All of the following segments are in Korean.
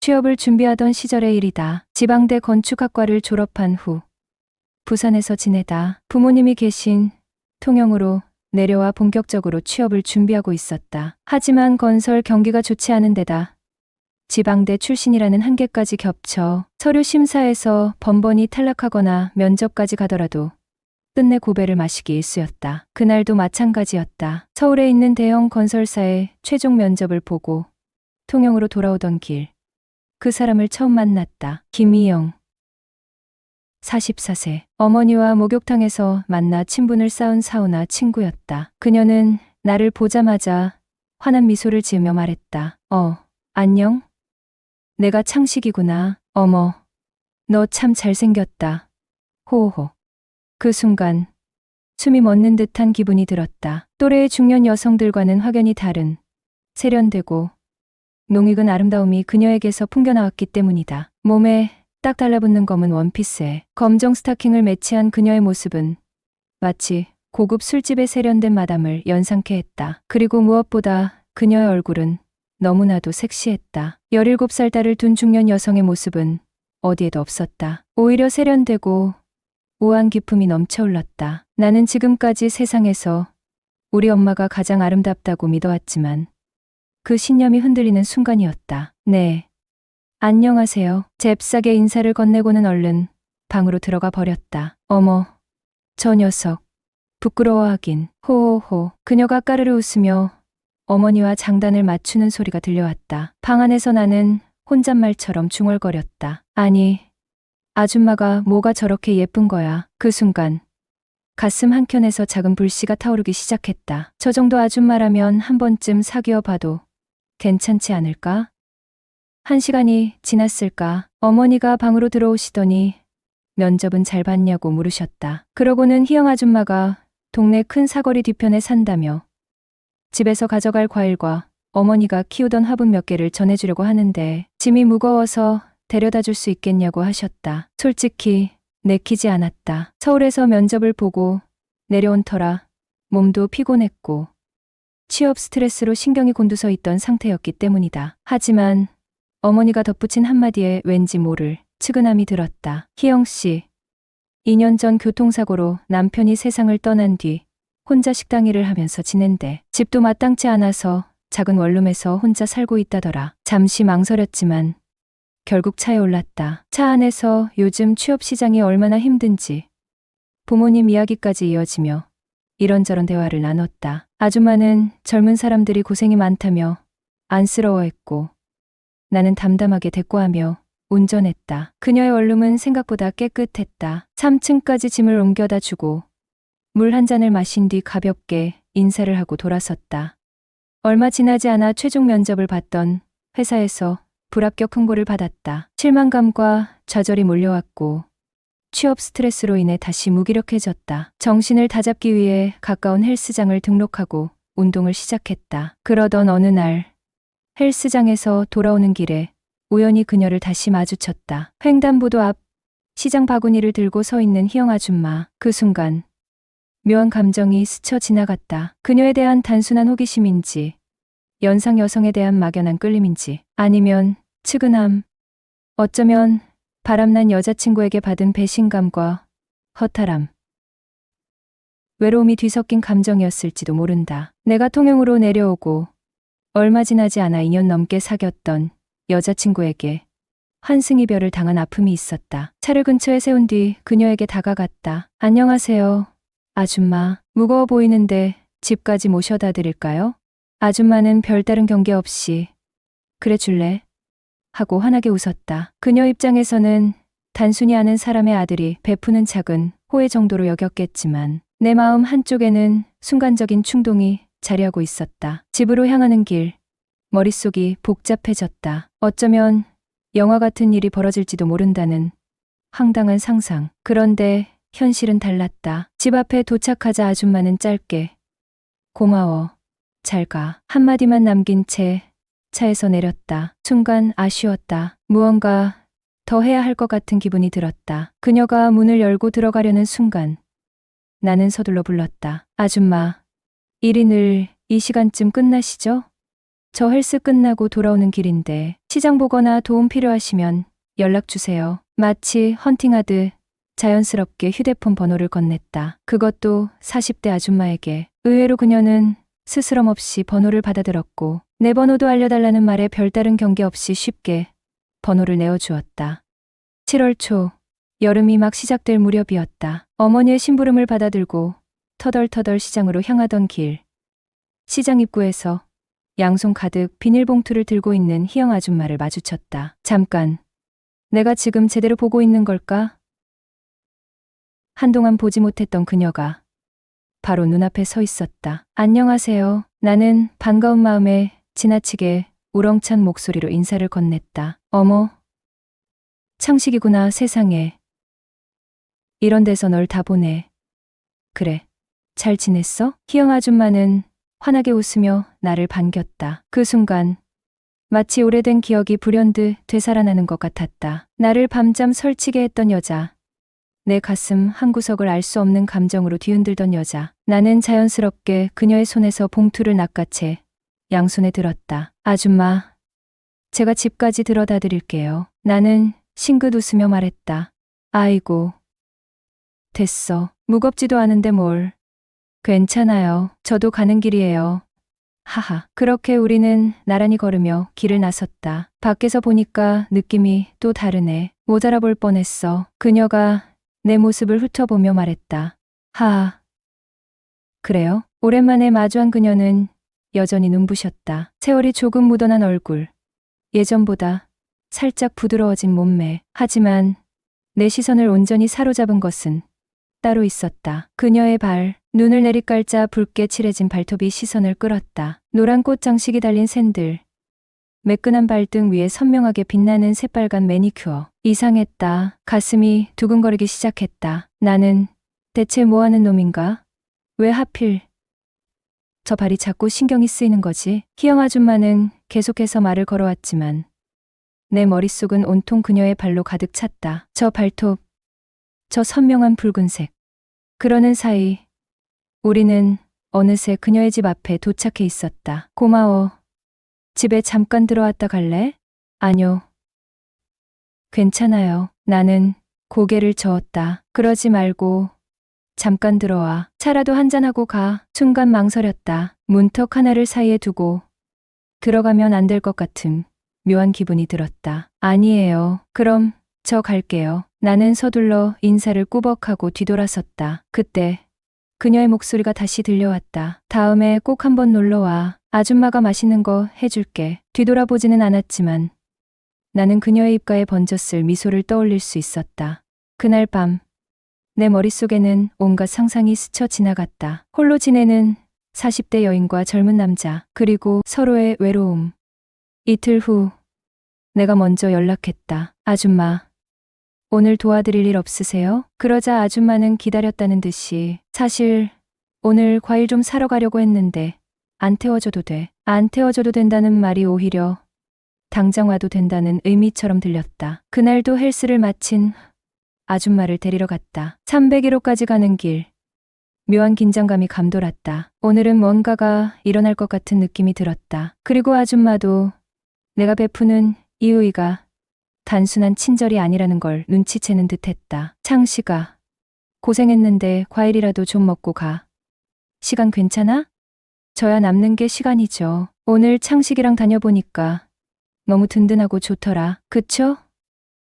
취업을 준비하던 시절의 일이다. 지방대 건축학과를 졸업한 후 부산에서 지내다 부모님이 계신 통영으로 내려와 본격적으로 취업을 준비하고 있었다. 하지만 건설 경기가 좋지 않은 데다 지방대 출신이라는 한계까지 겹쳐 서류 심사에서 번번이 탈락하거나 면접까지 가더라도 끝내 고배를 마시기 일쑤였다. 그날도 마찬가지였다. 서울에 있는 대형 건설사의 최종 면접을 보고 통영으로 돌아오던 길, 그 사람을 처음 만났다. 김희영. 44세. 어머니와 목욕탕에서 만나 친분을 쌓은 사우나 친구였다. 그녀는 나를 보자마자 환한 미소를 지으며 말했다. 안녕? 내가 창식이구나. 어머, 너 참 잘생겼다. 호호호. 그 순간 숨이 멎는 듯한 기분이 들었다. 또래의 중년 여성들과는 확연히 다른 세련되고 농익은 아름다움이 그녀에게서 풍겨나왔기 때문이다. 몸에 딱 달라붙는 검은 원피스에 검정 스타킹을 매치한 그녀의 모습은 마치 고급 술집의 세련된 마담을 연상케 했다. 그리고 무엇보다 그녀의 얼굴은 너무나도 섹시했다. 17살 딸을 둔 중년 여성의 모습은 어디에도 없었다. 오히려 세련되고 우아한 기품이 넘쳐 흘렀다. 나는 지금까지 세상에서 우리 엄마가 가장 아름답다고 믿어왔지만 그 신념이 흔들리는 순간이었다. 네. 안녕하세요. 잽싸게 인사를 건네고는 얼른 방으로 들어가 버렸다. 어머, 저 녀석. 부끄러워하긴. 호호호. 그녀가 까르르 웃으며 어머니와 장단을 맞추는 소리가 들려왔다. 방 안에서 나는 혼잣말처럼 중얼거렸다. 아니, 아줌마가 뭐가 저렇게 예쁜 거야. 그 순간 가슴 한켠에서 작은 불씨가 타오르기 시작했다. 저 정도 아줌마라면 한 번쯤 사귀어 봐도 괜찮지 않을까? 1시간이 지났을까? 어머니가 방으로 들어오시더니 면접은 잘 봤냐고 물으셨다. 그러고는 희영 아줌마가 동네 큰 사거리 뒤편에 산다며 집에서 가져갈 과일과 어머니가 키우던 화분 몇 개를 전해주려고 하는데 짐이 무거워서 데려다 줄 수 있겠냐고 하셨다. 솔직히 내키지 않았다. 서울에서 면접을 보고 내려온 터라 몸도 피곤했고 취업 스트레스로 신경이 곤두서 있던 상태였기 때문이다. 하지만 어머니가 덧붙인 한마디에 왠지 모를 측은함이 들었다. 희영 씨, 2년 전 교통사고로 남편이 세상을 떠난 뒤 혼자 식당 일을 하면서 지낸대. 집도 마땅치 않아서 작은 원룸에서 혼자 살고 있다더라. 잠시 망설였지만 결국 차에 올랐다. 차 안에서 요즘 취업 시장이 얼마나 힘든지 부모님 이야기까지 이어지며 이런저런 대화를 나눴다. 아줌마는 젊은 사람들이 고생이 많다며 안쓰러워했고 나는 담담하게 대꾸하며 운전했다. 그녀의 원룸은 생각보다 깨끗했다. 3층까지 짐을 옮겨다 주고 물 한 잔을 마신 뒤 가볍게 인사를 하고 돌아섰다. 얼마 지나지 않아 최종 면접을 봤던 회사에서 불합격 통보를 받았다. 실망감과 좌절이 몰려왔고 취업 스트레스로 인해 다시 무기력해졌다. 정신을 다잡기 위해 가까운 헬스장을 등록하고 운동을 시작했다. 그러던 어느 날 헬스장에서 돌아오는 길에 우연히 그녀를 다시 마주쳤다. 횡단보도 앞 시장 바구니를 들고 서 있는 희영 아줌마. 그 순간 묘한 감정이 스쳐 지나갔다. 그녀에 대한 단순한 호기심인지 연상 여성에 대한 막연한 끌림인지 아니면 측은함, 어쩌면 바람난 여자친구에게 받은 배신감과 허탈함, 외로움이 뒤섞인 감정이었을지도 모른다. 내가 통영으로 내려오고 얼마 지나지 않아 2년 넘게 사귀었던 여자친구에게 환승이별을 당한 아픔이 있었다. 차를 근처에 세운 뒤 그녀에게 다가갔다. 안녕하세요, 아줌마. 무거워 보이는데 집까지 모셔다 드릴까요? 아줌마는 별다른 경계 없이 그래 줄래? 하고 환하게 웃었다. 그녀 입장에서는 단순히 아는 사람의 아들이 베푸는 작은 호의 정도로 여겼겠지만 내 마음 한쪽에는 순간적인 충동이 자리하고 있었다. 집으로 향하는 길, 머릿속이 복잡해졌다. 어쩌면 영화 같은 일이 벌어질지도 모른다는 황당한 상상. 그런데 현실은 달랐다. 집 앞에 도착하자 아줌마는 짧게 고마워, 잘 가 한마디만 남긴 채 차에서 내렸다. 순간 아쉬웠다. 무언가 더 해야 할 것 같은 기분이 들었다. 그녀가 문을 열고 들어가려는 순간 나는 서둘러 불렀다. 아줌마, 일이 늘 이 시간쯤 끝나시죠? 저 헬스 끝나고 돌아오는 길인데 시장 보거나 도움 필요하시면 연락 주세요. 마치 헌팅하듯 자연스럽게 휴대폰 번호를 건넸다. 그것도 40대 아줌마에게. 의외로 그녀는 스스럼 없이 번호를 받아들었고 내 번호도 알려달라는 말에 별다른 경계 없이 쉽게 번호를 내어주었다. 7월 초 여름이 막 시작될 무렵이었다. 어머니의 심부름을 받아들고 터덜터덜 시장으로 향하던 길. 시장 입구에서 양손 가득 비닐봉투를 들고 있는 희영 아줌마를 마주쳤다. 잠깐, 내가 지금 제대로 보고 있는 걸까? 한동안 보지 못했던 그녀가 바로 눈앞에 서 있었다. 안녕하세요. 나는 반가운 마음에 지나치게 우렁찬 목소리로 인사를 건넸다. 어머, 창식이구나. 세상에. 이런 데서 널 다 보네. 그래, 잘 지냈어? 희영 아줌마는 환하게 웃으며 나를 반겼다. 그 순간 마치 오래된 기억이 불현듯 되살아나는 것 같았다. 나를 밤잠 설치게 했던 여자. 내 가슴 한구석을 알 수 없는 감정으로 뒤흔들던 여자. 나는 자연스럽게 그녀의 손에서 봉투를 낚아채 양손에 들었다. 아줌마, 제가 집까지 들어다 드릴게요. 나는 싱긋 웃으며 말했다. 아이고, 됐어. 무겁지도 않은데 뭘. 괜찮아요. 저도 가는 길이에요. 하하. 그렇게 우리는 나란히 걸으며 길을 나섰다. 밖에서 보니까 느낌이 또 다르네. 모자라 볼 뻔했어. 그녀가 내 모습을 훑어보며 말했다. 하하. 그래요? 오랜만에 마주한 그녀는 여전히 눈부셨다. 세월이 조금 묻어난 얼굴. 예전보다 살짝 부드러워진 몸매. 하지만 내 시선을 온전히 사로잡은 것은 따로 있었다. 그녀의 발, 눈을 내리깔자 붉게 칠해진 발톱이 시선을 끌었다. 노란 꽃 장식이 달린 샌들, 매끈한 발등 위에 선명하게 빛나는 새빨간 매니큐어. 이상했다. 가슴이 두근거리기 시작했다. 나는 대체 뭐 하는 놈인가? 왜 하필 저 발이 자꾸 신경이 쓰이는 거지? 희영 아줌마는 계속해서 말을 걸어왔지만 내 머릿속은 온통 그녀의 발로 가득 찼다. 저 발톱, 저 선명한 붉은색. 그러는 사이 우리는 어느새 그녀의 집 앞에 도착해 있었다. 고마워. 집에 잠깐 들어왔다 갈래? 아뇨. 괜찮아요. 나는 고개를 저었다. 그러지 말고 잠깐 들어와. 차라도 한잔하고 가. 순간 망설였다. 문턱 하나를 사이에 두고 들어가면 안 될 것 같은 묘한 기분이 들었다. 아니에요. 그럼 저 갈게요. 나는 서둘러 인사를 꾸벅하고 뒤돌아섰다. 그때 그녀의 목소리가 다시 들려왔다. 다음에 꼭 한번 놀러와. 아줌마가 맛있는 거 해줄게. 뒤돌아보지는 않았지만 나는 그녀의 입가에 번졌을 미소를 떠올릴 수 있었다. 그날 밤 내 머릿속에는 온갖 상상이 스쳐 지나갔다. 홀로 지내는 40대 여인과 젊은 남자, 그리고 서로의 외로움. 이틀 후 내가 먼저 연락했다. 아줌마, 오늘 도와드릴 일 없으세요? 그러자 아줌마는 기다렸다는 듯이 사실 오늘 과일 좀 사러 가려고 했는데 안 태워줘도 돼. 안 태워줘도 된다는 말이 오히려 당장 와도 된다는 의미처럼 들렸다. 그날도 헬스를 마친 아줌마를 데리러 갔다. 301호까지 가는 길. 묘한 긴장감이 감돌았다. 오늘은 뭔가가 일어날 것 같은 느낌이 들었다. 그리고 아줌마도 내가 베푸는 이 의가 단순한 친절이 아니라는 걸 눈치채는 듯했다. 창식아, 고생했는데 과일이라도 좀 먹고 가. 시간 괜찮아? 저야 남는 게 시간이죠. 오늘 창식이랑 다녀보니까 너무 든든하고 좋더라. 그쵸?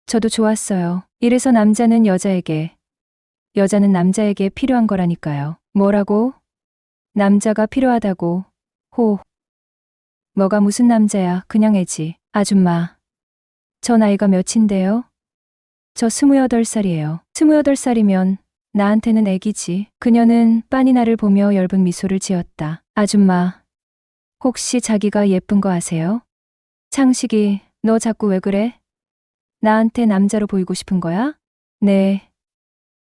저도 좋았어요. 이래서 남자는 여자에게, 여자는 남자에게 필요한 거라니까요. 뭐라고? 남자가 필요하다고. 호. 뭐가 무슨 남자야. 그냥 애지. 아줌마, 저 나이가 몇인데요? 저 28살이에요. 28살이면 나한테는 애기지. 그녀는 빤히 나를 보며 엷은 미소를 지었다. 아줌마, 혹시 자기가 예쁜 거 아세요? 창식이, 너 자꾸 왜 그래? 나한테 남자로 보이고 싶은 거야? 네.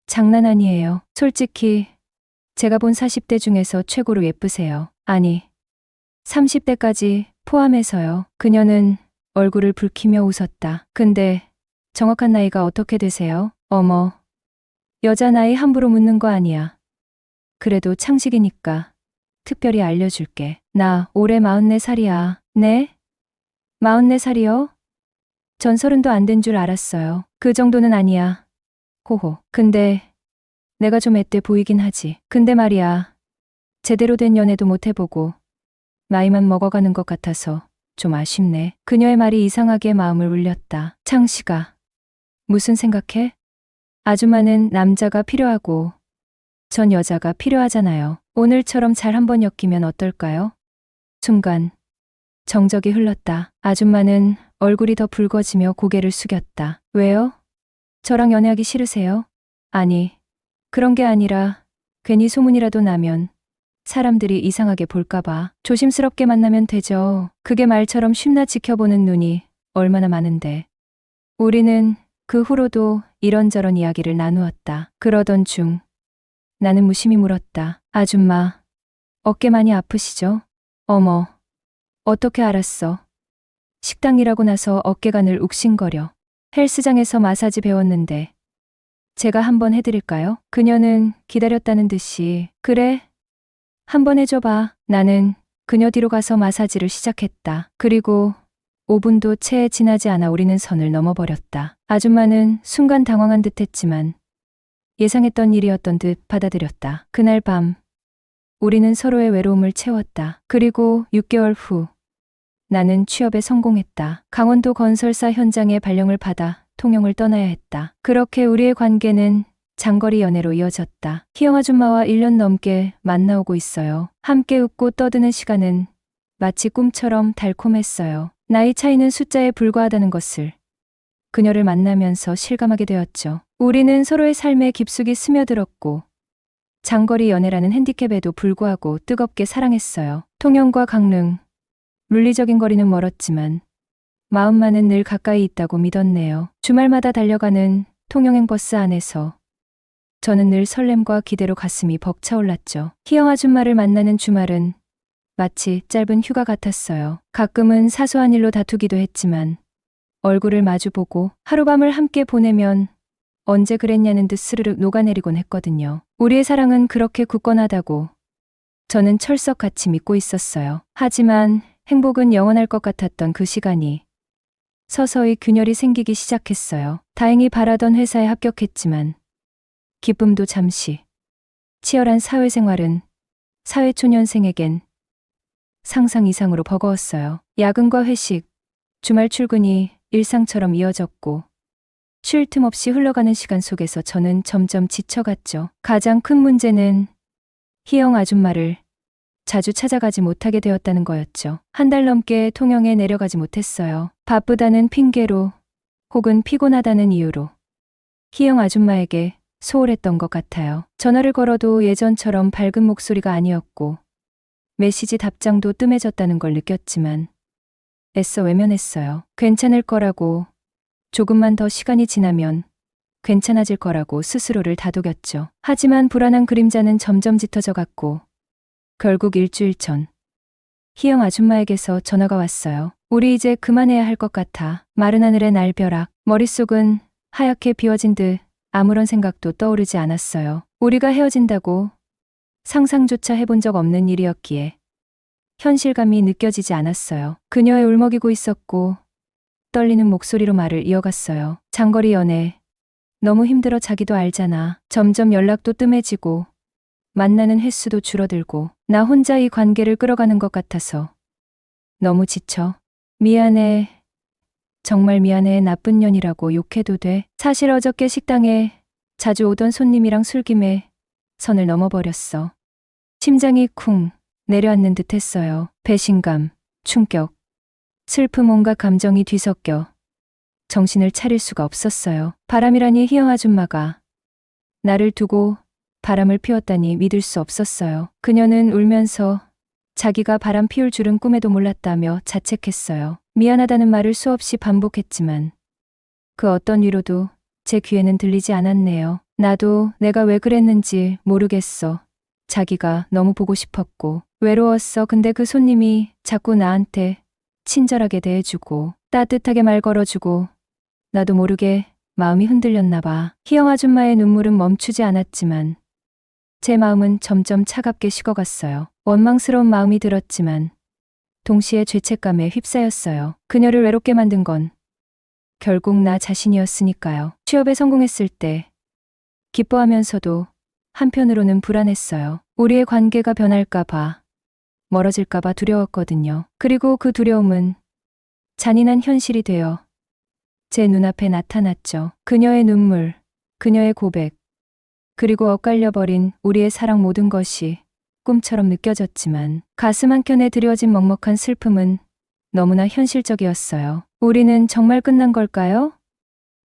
장난 아니에요. 솔직히 제가 본 40대 중에서 최고로 예쁘세요. 아니, 30대까지 포함해서요. 그녀는 얼굴을 붉히며 웃었다. 근데 정확한 나이가 어떻게 되세요? 어머, 여자 나이 함부로 묻는 거 아니야. 그래도 창식이니까 특별히 알려줄게. 나 올해 44살이야. 네? 44살이요? 전 30도 안 된 줄 알았어요. 그 정도는 아니야. 호호. 근데 내가 좀 앳돼 보이긴 하지. 근데 말이야. 제대로 된 연애도 못 해보고 나이만 먹어가는 것 같아서 좀 아쉽네. 그녀의 말이 이상하게 마음을 울렸다. 창식아. 무슨 생각해? 아줌마는 남자가 필요하고 전 여자가 필요하잖아요. 오늘처럼 잘 한번 엮이면 어떨까요? 순간 정적이 흘렀다. 아줌마는 얼굴이 더 붉어지며 고개를 숙였다. 왜요? 저랑 연애하기 싫으세요? 아니, 그런 게 아니라 괜히 소문이라도 나면 사람들이 이상하게 볼까봐 조심스럽게 만나면 되죠. 그게 말처럼 쉽나 지켜보는 눈이 얼마나 많은데. 우리는 그 후로도 이런저런 이야기를 나누었다. 그러던 중 나는 무심히 물었다. 아줌마, 어깨 많이 아프시죠? 어머, 어떻게 알았어? 식당 일하고 나서 어깨가 늘 욱신거려. 헬스장에서 마사지 배웠는데 제가 한번 해드릴까요? 그녀는 기다렸다는 듯이 그래, 한번 해줘봐. 나는 그녀 뒤로 가서 마사지를 시작했다. 그리고 5분도 채 지나지 않아 우리는 선을 넘어버렸다. 아줌마는 순간 당황한 듯 했지만 예상했던 일이었던 듯 받아들였다. 그날 밤 우리는 서로의 외로움을 채웠다. 그리고 6개월 후 나는 취업에 성공했다. 강원도 건설사 현장에 발령을 받아 통영을 떠나야 했다. 그렇게 우리의 관계는 장거리 연애로 이어졌다. 희영 아줌마와 1년 넘게 만나오고 있어요. 함께 웃고 떠드는 시간은 마치 꿈처럼 달콤했어요. 나이 차이는 숫자에 불과하다는 것을 그녀를 만나면서 실감하게 되었죠. 우리는 서로의 삶에 깊숙이 스며들었고 장거리 연애라는 핸디캡에도 불구하고 뜨겁게 사랑했어요. 통영과 강릉, 물리적인 거리는 멀었지만 마음만은 늘 가까이 있다고 믿었네요. 주말마다 달려가는 통영행 버스 안에서 저는 늘 설렘과 기대로 가슴이 벅차올랐죠. 희영 아줌마를 만나는 주말은 마치 짧은 휴가 같았어요. 가끔은 사소한 일로 다투기도 했지만 얼굴을 마주보고 하룻밤을 함께 보내면 언제 그랬냐는 듯 스르륵 녹아내리곤 했거든요. 우리의 사랑은 그렇게 굳건하다고 저는 철석같이 믿고 있었어요. 하지만 행복은 영원할 것 같았던 그 시간이 서서히 균열이 생기기 시작했어요. 다행히 바라던 회사에 합격했지만 기쁨도 잠시. 치열한 사회생활은 사회초년생에겐 상상 이상으로 버거웠어요. 야근과 회식, 주말 출근이 일상처럼 이어졌고 쉴 틈 없이 흘러가는 시간 속에서 저는 점점 지쳐갔죠. 가장 큰 문제는 희영 아줌마를 자주 찾아가지 못하게 되었다는 거였죠. 한 달 넘게 통영에 내려가지 못했어요. 바쁘다는 핑계로 혹은 피곤하다는 이유로 희영 아줌마에게 소홀했던 것 같아요. 전화를 걸어도 예전처럼 밝은 목소리가 아니었고 메시지 답장도 뜸해졌다는 걸 느꼈지만 애써 외면했어요. 괜찮을 거라고, 조금만 더 시간이 지나면 괜찮아질 거라고 스스로를 다독였죠. 하지만 불안한 그림자는 점점 짙어져 갔고 결국 일주일 전 희영 아줌마에게서 전화가 왔어요. 우리 이제 그만해야 할 것 같아. 마른 하늘의 날벼락, 머릿속은 하얗게 비워진 듯 아무런 생각도 떠오르지 않았어요. 우리가 헤어진다고 상상조차 해본 적 없는 일이었기에 현실감이 느껴지지 않았어요. 그녀의 울먹이고 있었고 떨리는 목소리로 말을 이어갔어요. 장거리 연애 너무 힘들어. 자기도 알잖아. 점점 연락도 뜸해지고 만나는 횟수도 줄어들고 나 혼자 이 관계를 끌어가는 것 같아서 너무 지쳐. 미안해. 정말 미안해. 나쁜 년이라고 욕해도 돼. 사실 어저께 식당에 자주 오던 손님이랑 술김에 선을 넘어버렸어. 심장이 쿵 내려앉는 듯 했어요. 배신감, 충격, 슬픔, 온갖 감정이 뒤섞여 정신을 차릴 수가 없었어요. 바람이라니 희영 아줌마가 나를 두고 바람을 피웠다니 믿을 수 없었어요. 그녀는 울면서 자기가 바람 피울 줄은 꿈에도 몰랐다며 자책했어요. 미안하다는 말을 수없이 반복했지만 그 어떤 위로도 제 귀에는 들리지 않았네요. 나도 내가 왜 그랬는지 모르겠어. 자기가 너무 보고 싶었고 외로웠어. 근데 그 손님이 자꾸 나한테 친절하게 대해주고 따뜻하게 말 걸어주고 나도 모르게 마음이 흔들렸나 봐. 희영 아줌마의 눈물은 멈추지 않았지만 제 마음은 점점 차갑게 식어갔어요. 원망스러운 마음이 들었지만 동시에 죄책감에 휩싸였어요. 그녀를 외롭게 만든 건 결국 나 자신이었으니까요. 취업에 성공했을 때 기뻐하면서도 한편으로는 불안했어요. 우리의 관계가 변할까봐, 멀어질까봐 두려웠거든요. 그리고 그 두려움은 잔인한 현실이 되어 제 눈앞에 나타났죠. 그녀의 눈물, 그녀의 고백, 그리고 엇갈려버린 우리의 사랑 모든 것이 꿈처럼 느껴졌지만 가슴 한켠에 드리워진 먹먹한 슬픔은 너무나 현실적이었어요. 우리는 정말 끝난 걸까요?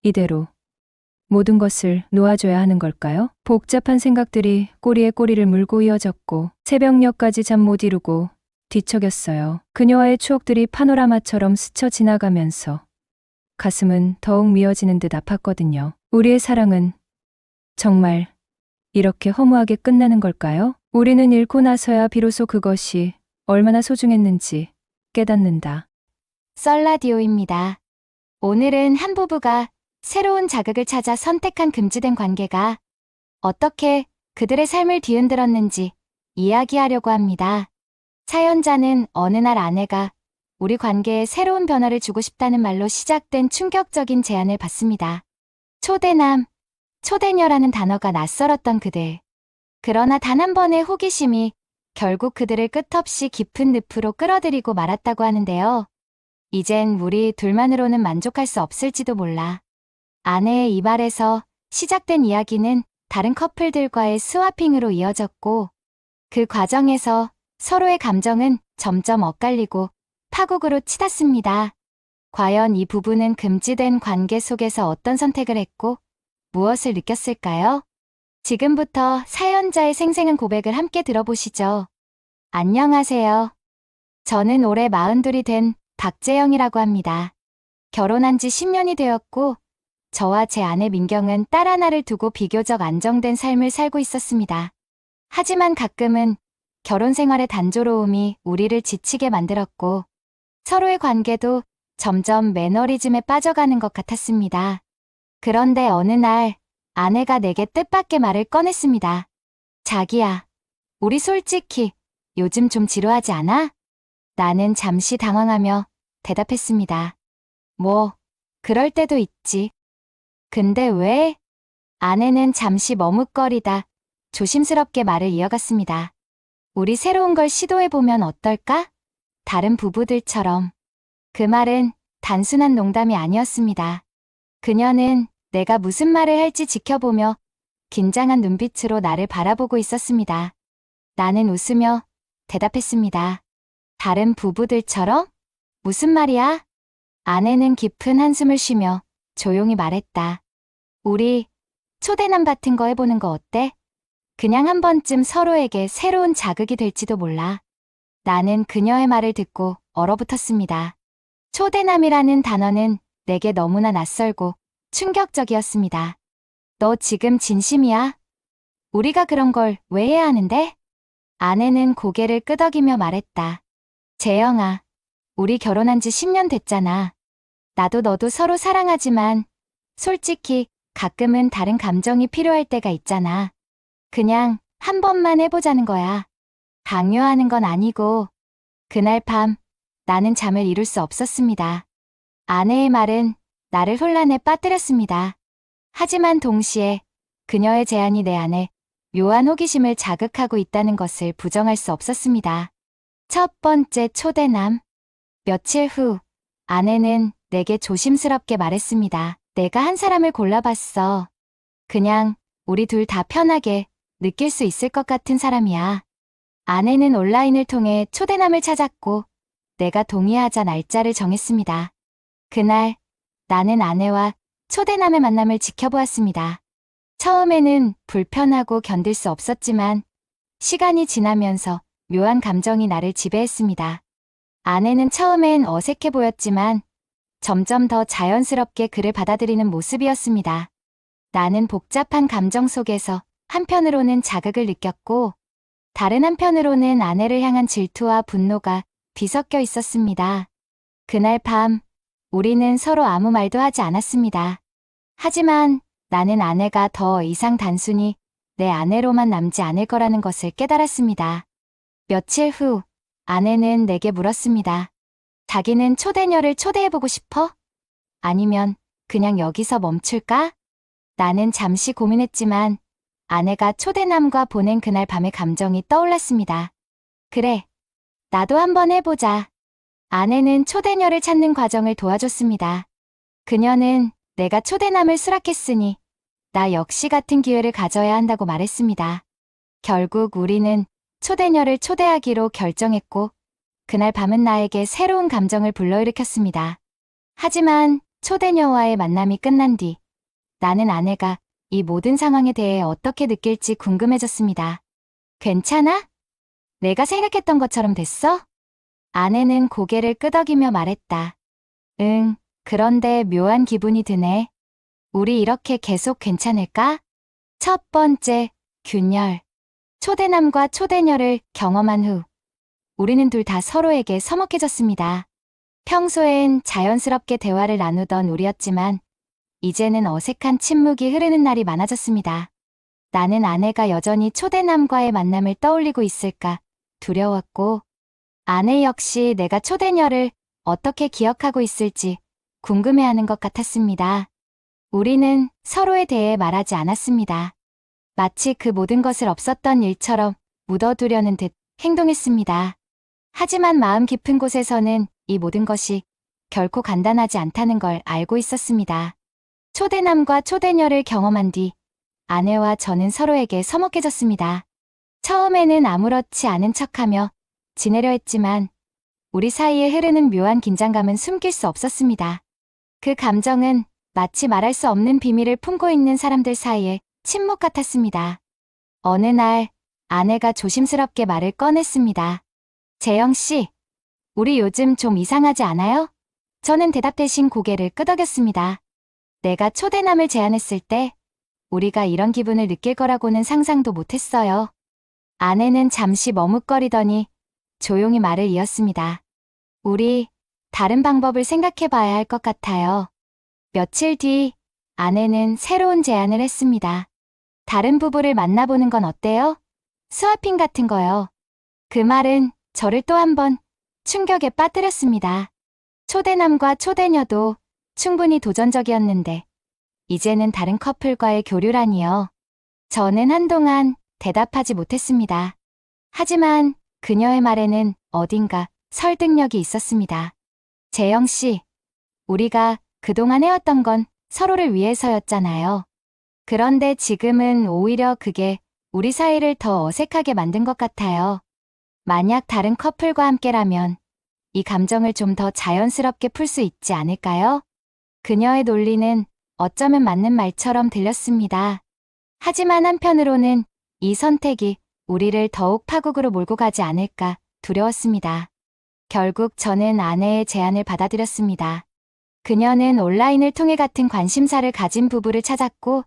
이대로 모든 것을 놓아줘야 하는 걸까요? 복잡한 생각들이 꼬리에 꼬리를 물고 이어졌고 새벽녘까지 잠 못 이루고 뒤척였어요. 그녀와의 추억들이 파노라마처럼 스쳐 지나가면서 가슴은 더욱 미어지는 듯 아팠거든요. 우리의 사랑은 정말 이렇게 허무하게 끝나는 걸까요? 우리는 잃고 나서야 비로소 그것이 얼마나 소중했는지 깨닫는다. 썰라디오입니다. 오늘은 한 부부가 새로운 자극을 찾아 선택한 금지된 관계가 어떻게 그들의 삶을 뒤흔들었는지 이야기하려고 합니다. 사연자는 어느 날 아내가 우리 관계에 새로운 변화를 주고 싶다는 말로 시작된 충격적인 제안을 받습니다. 초대남, 초대녀라는 단어가 낯설었던 그들. 그러나 단 한 번의 호기심이 결국 그들을 끝없이 깊은 늪으로 끌어들이고 말았다고 하는데요. 이젠 우리 둘만으로는 만족할 수 없을지도 몰라. 아내의 이 말에서 시작된 이야기는 다른 커플들과의 스와핑으로 이어졌고, 그 과정에서 서로의 감정은 점점 엇갈리고 파국으로 치닫습니다. 과연 이 부부는 금지된 관계 속에서 어떤 선택을 했고 무엇을 느꼈을까요? 지금부터 사연자의 생생한 고백을 함께 들어보시죠. 안녕하세요. 저는 올해 42이 된 박재영이라고 합니다. 결혼한 지 10년이 되었고, 저와 제 아내 민경은 딸 하나를 두고 비교적 안정된 삶을 살고 있었습니다. 하지만 가끔은 결혼 생활의 단조로움이 우리를 지치게 만들었고, 서로의 관계도 점점 매너리즘에 빠져가는 것 같았습니다. 그런데 어느 날 아내가 내게 뜻밖의 말을 꺼냈습니다. 자기야, 우리 솔직히 요즘 좀 지루하지 않아? 나는 잠시 당황하며 대답했습니다. 뭐, 그럴 때도 있지. 근데 왜? 아내는 잠시 머뭇거리다 조심스럽게 말을 이어갔습니다. 우리 새로운 걸 시도해보면 어떨까? 다른 부부들처럼. 그 말은 단순한 농담이 아니었습니다. 그녀는 내가 무슨 말을 할지 지켜보며 긴장한 눈빛으로 나를 바라보고 있었습니다. 나는 웃으며 대답했습니다. 다른 부부들처럼? 무슨 말이야? 아내는 깊은 한숨을 쉬며 조용히 말했다. 우리 초대남 같은 거 해보는 거 어때? 그냥 한 번쯤 서로에게 새로운 자극이 될지도 몰라. 나는 그녀의 말을 듣고 얼어붙었습니다. 초대남이라는 단어는 내게 너무나 낯설고 충격적이었습니다. 너 지금 진심이야? 우리가 그런 걸 왜 해야 하는데? 아내는 고개를 끄덕이며 말했다. 재영아, 우리 결혼한 지 10년 됐잖아. 나도 너도 서로 사랑하지만 솔직히 가끔은 다른 감정이 필요할 때가 있잖아. 그냥 한 번만 해보자는 거야. 강요하는 건 아니고. 그날 밤 나는 잠을 이룰 수 없었습니다. 아내의 말은 나를 혼란에 빠뜨렸습니다. 하지만 동시에 그녀의 제안이 내 안에 묘한 호기심을 자극하고 있다는 것을 부정할 수 없었습니다. 첫 번째 초대남. 며칠 후 아내는 내게 조심스럽게 말했습니다. 내가 한 사람을 골라봤어. 그냥 우리 둘 다 편하게 느낄 수 있을 것 같은 사람이야. 아내는 온라인을 통해 초대남을 찾았고 내가 동의하자 날짜를 정했습니다. 그날 나는 아내와 초대남의 만남을 지켜보았습니다. 처음에는 불편하고 견딜 수 없었지만 시간이 지나면서 묘한 감정이 나를 지배했습니다. 아내는 처음엔 어색해 보였지만 점점 더 자연스럽게 그를 받아들이는 모습이었습니다. 나는 복잡한 감정 속에서 한편으로는 자극을 느꼈고 다른 한편으로는 아내를 향한 질투와 분노가 뒤섞여 있었습니다. 그날 밤 우리는 서로 아무 말도 하지 않았습니다. 하지만 나는 아내가 더 이상 단순히 내 아내로만 남지 않을 거라는 것을 깨달았습니다. 며칠 후 아내는 내게 물었습니다. 자기는 초대녀를 초대해보고 싶어? 아니면 그냥 여기서 멈출까? 나는 잠시 고민했지만 아내가 초대남과 보낸 그날 밤의 감정이 떠올랐습니다. 그래, 나도 한번 해보자. 아내는 초대녀를 찾는 과정을 도와줬습니다. 그녀는 내가 초대남을 수락했으니 나 역시 같은 기회를 가져야 한다고 말했습니다. 결국 우리는 초대녀를 초대하기로 결정했고 그날 밤은 나에게 새로운 감정을 불러일으켰습니다. 하지만 초대녀와의 만남이 끝난 뒤 나는 아내가 이 모든 상황에 대해 어떻게 느낄지 궁금해졌습니다. 괜찮아? 내가 생각했던 것처럼 됐어? 아내는 고개를 끄덕이며 말했다. 응, 그런데 묘한 기분이 드네. 우리 이렇게 계속 괜찮을까? 첫 번째, 균열. 초대남과 초대녀를 경험한 후 우리는 둘 다 서로에게 서먹해졌습니다. 평소엔 자연스럽게 대화를 나누던 우리였지만 이제는 어색한 침묵이 흐르는 날이 많아졌습니다. 나는 아내가 여전히 초대남과의 만남을 떠올리고 있을까 두려웠고 아내 역시 내가 초대녀를 어떻게 기억하고 있을지 궁금해하는 것 같았습니다. 우리는 서로에 대해 말하지 않았습니다. 마치 그 모든 것을 없었던 일처럼 묻어두려는 듯 행동했습니다. 하지만 마음 깊은 곳에서는 이 모든 것이 결코 간단하지 않다는 걸 알고 있었습니다. 초대남과 초대녀를 경험한 뒤 아내와 저는 서로에게 서먹해졌습니다. 처음에는 아무렇지 않은 척하며 지내려 했지만 우리 사이에 흐르는 묘한 긴장감은 숨길 수 없었습니다. 그 감정은 마치 말할 수 없는 비밀을 품고 있는 사람들 사이에 침묵 같았습니다. 어느 날 아내가 조심스럽게 말을 꺼냈습니다. 재영 씨, 우리 요즘 좀 이상하지 않아요? 저는 대답 대신 고개를 끄덕였습니다. 내가 초대남을 제안했을 때 우리가 이런 기분을 느낄 거라고는 상상도 못했어요. 아내는 잠시 머뭇거리더니 조용히 말을 이었습니다. 우리 다른 방법을 생각해 봐야 할 것 같아요. 며칠 뒤 아내는 새로운 제안을 했습니다. 다른 부부를 만나보는 건 어때요? 스와핑 같은 거요. 그 말은 저를 또 한 번 충격에 빠뜨렸습니다. 초대남과 초대녀도 충분히 도전적이었는데 이제는 다른 커플과의 교류라니요. 저는 한동안 대답하지 못했습니다. 하지만 그녀의 말에는 어딘가 설득력이 있었습니다. 재영 씨, 우리가 그동안 해왔던 건 서로를 위해서였잖아요. 그런데 지금은 오히려 그게 우리 사이를 더 어색하게 만든 것 같아요. 만약 다른 커플과 함께라면 이 감정을 좀 더 자연스럽게 풀 수 있지 않을까요? 그녀의 논리는 어쩌면 맞는 말처럼 들렸습니다. 하지만 한편으로는 이 선택이 우리를 더욱 파국으로 몰고 가지 않을까 두려웠습니다. 결국 저는 아내의 제안을 받아들였습니다. 그녀는 온라인을 통해 같은 관심사를 가진 부부를 찾았고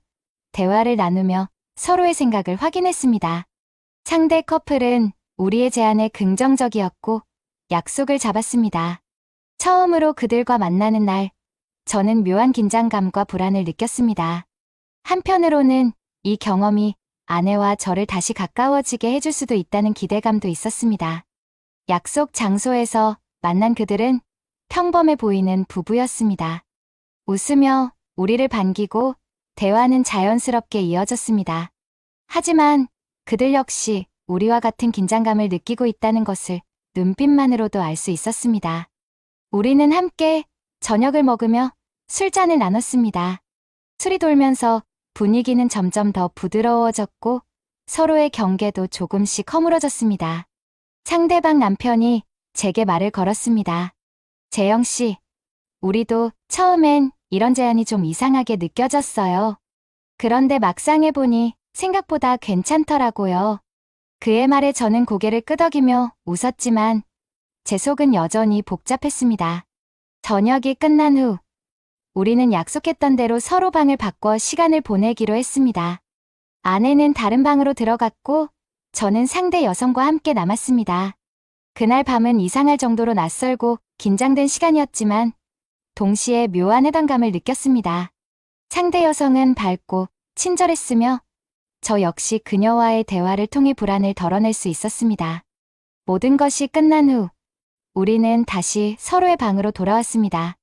대화를 나누며 서로의 생각을 확인했습니다. 상대 커플은 우리의 제안에 긍정적이었고 약속을 잡았습니다. 처음으로 그들과 만나는 날, 저는 묘한 긴장감과 불안을 느꼈습니다. 한편으로는 이 경험이 아내와 저를 다시 가까워지게 해줄 수도 있다는 기대감도 있었습니다. 약속 장소에서 만난 그들은 평범해 보이는 부부였습니다. 웃으며 우리를 반기고 대화는 자연스럽게 이어졌습니다. 하지만 그들 역시 우리와 같은 긴장감을 느끼고 있다는 것을 눈빛만으로도 알 수 있었습니다. 우리는 함께 저녁을 먹으며 술잔을 나눴습니다. 술이 돌면서 분위기는 점점 더 부드러워졌고 서로의 경계도 조금씩 허물어졌습니다. 상대방 남편이 제게 말을 걸었습니다. 재영 씨, 우리도 처음엔 이런 제안이 좀 이상하게 느껴졌어요. 그런데 막상 해보니 생각보다 괜찮더라고요. 그의 말에 저는 고개를 끄덕이며 웃었지만 제 속은 여전히 복잡했습니다. 저녁이 끝난 후 우리는 약속했던 대로 서로 방을 바꿔 시간을 보내기로 했습니다. 아내는 다른 방으로 들어갔고 저는 상대 여성과 함께 남았습니다. 그날 밤은 이상할 정도로 낯설고 긴장된 시간이었지만 동시에 묘한 해방감을 느꼈습니다. 상대 여성은 밝고 친절했으며 저 역시 그녀와의 대화를 통해 불안을 덜어낼 수 있었습니다. 모든 것이 끝난 후 우리는 다시 서로의 방으로 돌아왔습니다.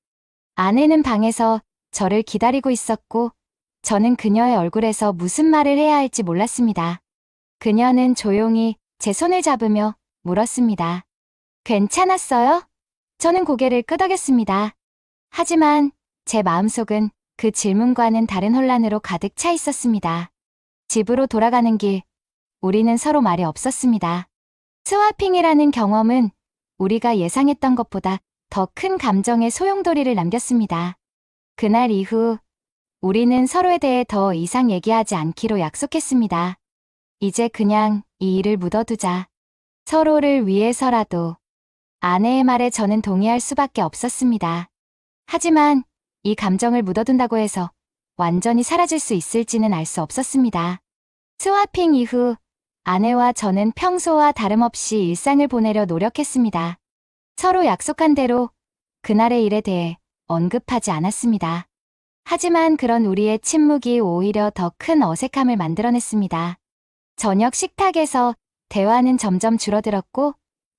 아내는 방에서 저를 기다리고 있었고, 저는 그녀의 얼굴에서 무슨 말을 해야 할지 몰랐습니다. 그녀는 조용히 제 손을 잡으며 물었습니다. 괜찮았어요? 저는 고개를 끄덕였습니다. 하지만 제 마음속은 그 질문과는 다른 혼란으로 가득 차 있었습니다. 집으로 돌아가는 길, 우리는 서로 말이 없었습니다. 스와핑이라는 경험은 우리가 예상했던 것보다 더 큰 감정의 소용돌이를 남겼습니다. 그날 이후 우리는 서로에 대해 더 이상 얘기하지 않기로 약속했습니다. 이제 그냥 이 일을 묻어두자. 서로를 위해서라도. 아내의 말에 저는 동의할 수밖에 없었습니다. 하지만 이 감정을 묻어둔다고 해서 완전히 사라질 수 있을지는 알 수 없었습니다. 스와핑 이후 아내와 저는 평소와 다름없이 일상을 보내려 노력했습니다. 서로 약속한 대로 그날의 일에 대해 언급하지 않았습니다. 하지만 그런 우리의 침묵이 오히려 더 큰 어색함을 만들어냈습니다. 저녁 식탁에서 대화는 점점 줄어들었고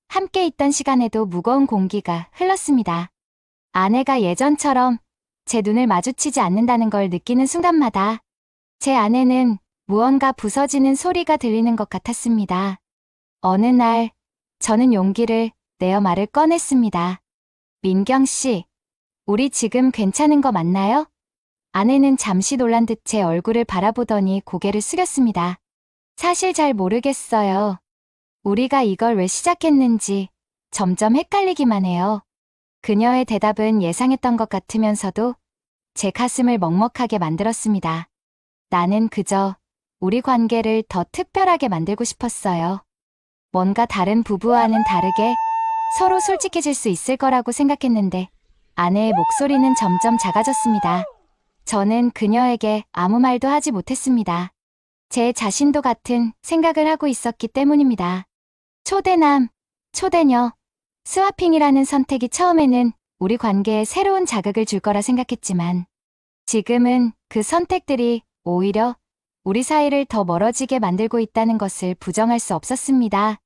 함께 있던 시간에도 무거운 공기가 흘렀습니다. 아내가 예전처럼 제 눈을 마주치지 않는다는 걸 느끼는 순간마다 제 안에는 무언가 부서지는 소리가 들리는 것 같았습니다. 어느 날 저는 용기를 내어 말을 꺼냈습니다. 민경 씨, 우리 지금 괜찮은 거 맞나요? 아내는 잠시 놀란 듯 제 얼굴을 바라보더니 고개를 숙였습니다. 사실 잘 모르겠어요. 우리가 이걸 왜 시작했는지 점점 헷갈리기만 해요. 그녀의 대답은 예상했던 것 같으면서도 제 가슴을 먹먹하게 만들었습니다. 나는 그저 우리 관계를 더 특별하게 만들고 싶었어요. 뭔가 다른 부부와는 다르게 서로 솔직해질 수 있을 거라고 생각했는데 아내의 목소리는 점점 작아졌습니다. 저는 그녀에게 아무 말도 하지 못했습니다. 제 자신도 같은 생각을 하고 있었기 때문입니다. 초대남, 초대녀, 스와핑이라는 선택이 처음에는 우리 관계에 새로운 자극을 줄 거라 생각했지만 지금은 그 선택들이 오히려 우리 사이를 더 멀어지게 만들고 있다는 것을 부정할 수 없었습니다.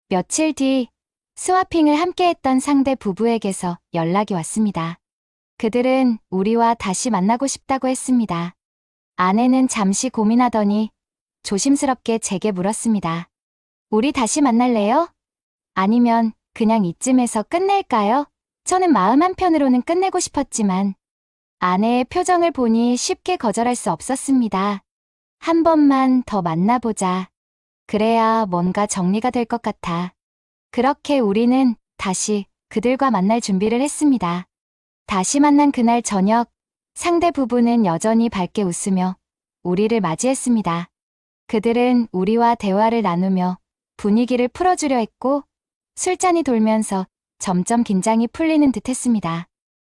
며칠 뒤 스와핑을 함께했던 상대 부부에게서 연락이 왔습니다. 그들은 우리와 다시 만나고 싶다고 했습니다. 아내는 잠시 고민하더니 조심스럽게 제게 물었습니다. 우리 다시 만날래요? 아니면 그냥 이쯤에서 끝낼까요? 저는 마음 한편으로는 끝내고 싶었지만 아내의 표정을 보니 쉽게 거절할 수 없었습니다. 한 번만 더 만나보자. 그래야 뭔가 정리가 될 것 같아. 그렇게 우리는 다시 그들과 만날 준비를 했습니다. 다시 만난 그날 저녁, 상대 부부는 여전히 밝게 웃으며 우리를 맞이했습니다. 그들은 우리와 대화를 나누며 분위기를 풀어주려 했고 술잔이 돌면서 점점 긴장이 풀리는 듯 했습니다.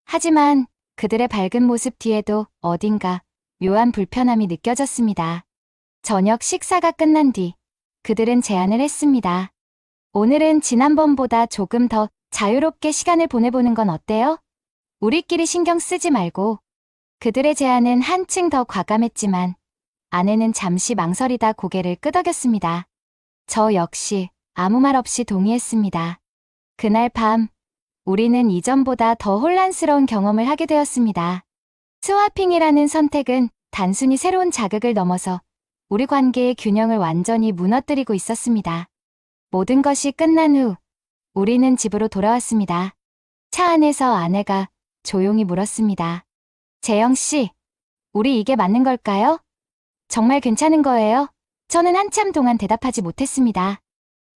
하지만 그들의 밝은 모습 뒤에도 어딘가 묘한 불편함이 느껴졌습니다. 저녁 식사가 끝난 뒤 그들은 제안을 했습니다. 오늘은 지난번보다 조금 더 자유롭게 시간을 보내보는 건 어때요? 우리끼리 신경 쓰지 말고. 그들의 제안은 한층 더 과감했지만 아내는 잠시 망설이다 고개를 끄덕였습니다. 저 역시 아무 말 없이 동의했습니다. 그날 밤 우리는 이전보다 더 혼란스러운 경험을 하게 되었습니다. 스와핑이라는 선택은 단순히 새로운 자극을 넘어서 우리 관계의 균형을 완전히 무너뜨리고 있었습니다. 모든 것이 끝난 후 우리는 집으로 돌아왔습니다. 차 안에서 아내가 조용히 물었습니다. 재영 씨, 우리 이게 맞는 걸까요? 정말 괜찮은 거예요? 저는 한참 동안 대답하지 못했습니다.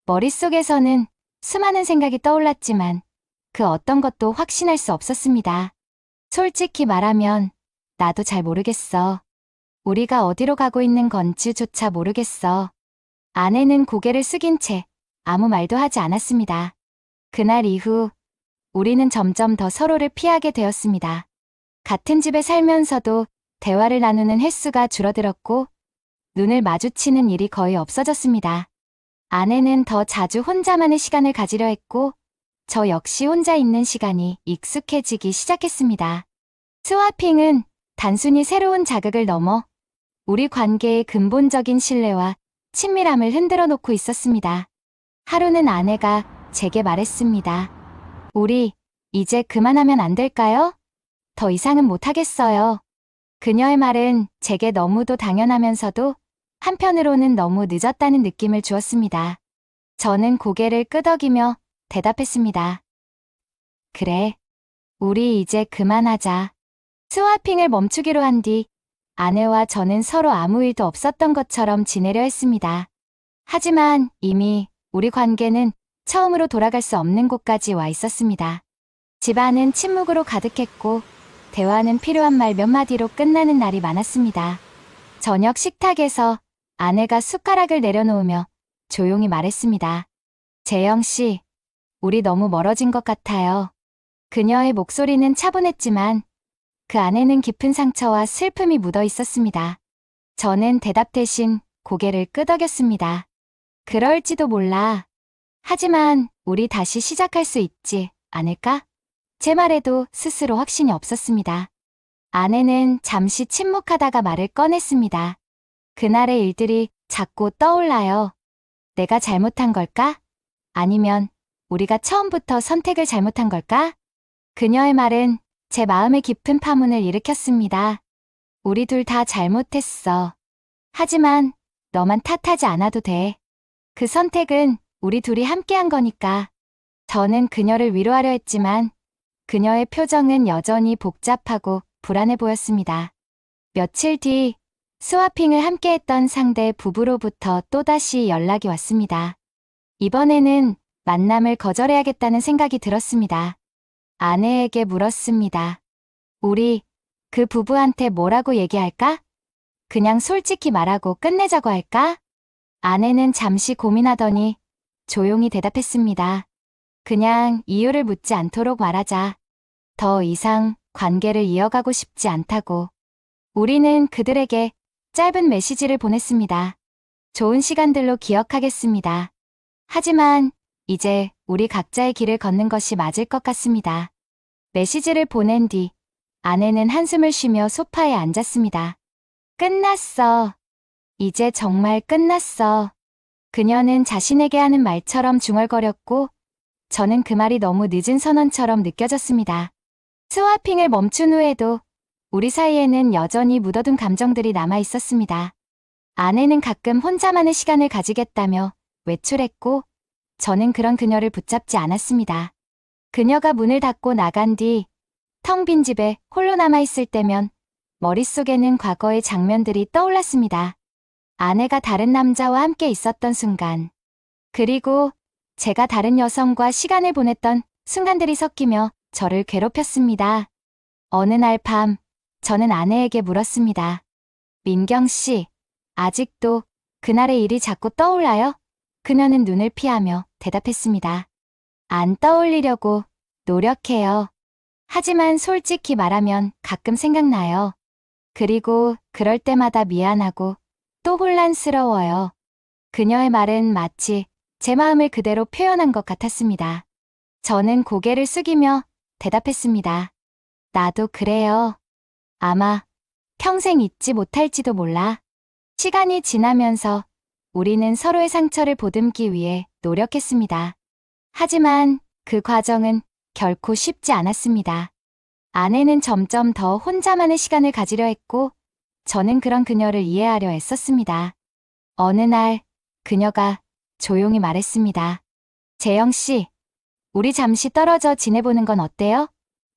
머릿속에서는 수많은 생각이 떠올랐지만 그 어떤 것도 확신할 수 없었습니다. 솔직히 말하면 나도 잘 모르겠어. 우리가 어디로 가고 있는 건지조차 모르겠어. 아내는 고개를 숙인 채 아무 말도 하지 않았습니다. 그날 이후 우리는 점점 더 서로를 피하게 되었습니다. 같은 집에 살면서도 대화를 나누는 횟수가 줄어들었고 눈을 마주치는 일이 거의 없어졌습니다. 아내는 더 자주 혼자만의 시간을 가지려 했고 저 역시 혼자 있는 시간이 익숙해지기 시작했습니다. 스와핑은 단순히 새로운 자극을 넘어 우리 관계의 근본적인 신뢰와 친밀함을 흔들어 놓고 있었습니다. 하루는 아내가 제게 말했습니다. 우리 이제 그만하면 안 될까요? 더 이상은 못하겠어요. 그녀의 말은 제게 너무도 당연하면서도 한편으로는 너무 늦었다는 느낌을 주었습니다. 저는 고개를 끄덕이며 대답했습니다. 그래. 우리 이제 그만하자. 스와핑을 멈추기로 한 뒤 아내와 저는 서로 아무 일도 없었던 것처럼 지내려 했습니다. 하지만 이미 우리 관계는 처음으로 돌아갈 수 없는 곳까지 와 있었습니다. 집안은 침묵으로 가득했고 대화는 필요한 말 몇 마디로 끝나는 날이 많았습니다. 저녁 식탁에서 아내가 숟가락을 내려놓으며 조용히 말했습니다. 재영 씨, 우리 너무 멀어진 것 같아요. 그녀의 목소리는 차분했지만 그 안에는 깊은 상처와 슬픔이 묻어 있었습니다. 저는 대답 대신 고개를 끄덕였습니다. 그럴지도 몰라. 하지만 우리 다시 시작할 수 있지 않을까? 제 말에도 스스로 확신이 없었습니다. 아내는 잠시 침묵하다가 말을 꺼냈습니다. 그날의 일들이 자꾸 떠올라요. 내가 잘못한 걸까? 아니면 우리가 처음부터 선택을 잘못한 걸까? 그녀의 말은 제 마음의 깊은 파문을 일으켰습니다. 우리 둘 다 잘못했어. 하지만 너만 탓하지 않아도 돼. 그 선택은 우리 둘이 함께한 거니까. 저는 그녀를 위로하려 했지만 그녀의 표정은 여전히 복잡하고 불안해 보였습니다. 며칠 뒤 스와핑을 함께했던 상대 부부로부터 또다시 연락이 왔습니다. 이번에는 만남을 거절해야겠다는 생각이 들었습니다. 아내에게 물었습니다. 우리 그 부부한테 뭐라고 얘기할까? 그냥 솔직히 말하고 끝내자고 할까? 아내는 잠시 고민하더니 조용히 대답했습니다. 그냥 이유를 묻지 않도록 말하자. 더 이상 관계를 이어가고 싶지 않다고. 우리는 그들에게 짧은 메시지를 보냈습니다. 좋은 시간들로 기억하겠습니다. 하지만 이제 우리 각자의 길을 걷는 것이 맞을 것 같습니다. 메시지를 보낸 뒤 아내는 한숨을 쉬며 소파에 앉았습니다. 끝났어. 이제 정말 끝났어. 그녀는 자신에게 하는 말처럼 중얼거렸고 저는 그 말이 너무 늦은 선언처럼 느껴졌습니다. 스와핑을 멈춘 후에도 우리 사이에는 여전히 묻어둔 감정들이 남아 있었습니다. 아내는 가끔 혼자만의 시간을 가지겠다며 외출했고 저는 그런 그녀를 붙잡지 않았습니다. 그녀가 문을 닫고 나간 뒤 텅 빈 집에 홀로 남아있을 때면 머릿속에는 과거의 장면들이 떠올랐습니다. 아내가 다른 남자와 함께 있었던 순간, 그리고 제가 다른 여성과 시간을 보냈던 순간들이 섞이며 저를 괴롭혔습니다. 어느 날 밤, 저는 아내에게 물었습니다. 민경 씨, 아직도 그날의 일이 자꾸 떠올라요? 그녀는 눈을 피하며 대답했습니다. 안 떠올리려고 노력해요. 하지만 솔직히 말하면 가끔 생각나요. 그리고 그럴 때마다 미안하고 또 혼란스러워요. 그녀의 말은 마치 제 마음을 그대로 표현한 것 같았습니다. 저는 고개를 숙이며 대답했습니다. 나도 그래요. 아마 평생 잊지 못할지도 몰라. 시간이 지나면서 우리는 서로의 상처를 보듬기 위해 노력했습니다. 하지만 그 과정은 결코 쉽지 않았습니다. 아내는 점점 더 혼자만의 시간을 가지려 했고 저는 그런 그녀를 이해하려 애썼습니다. 어느 날 그녀가 조용히 말했습니다. 재영 씨, 우리 잠시 떨어져 지내보는 건 어때요?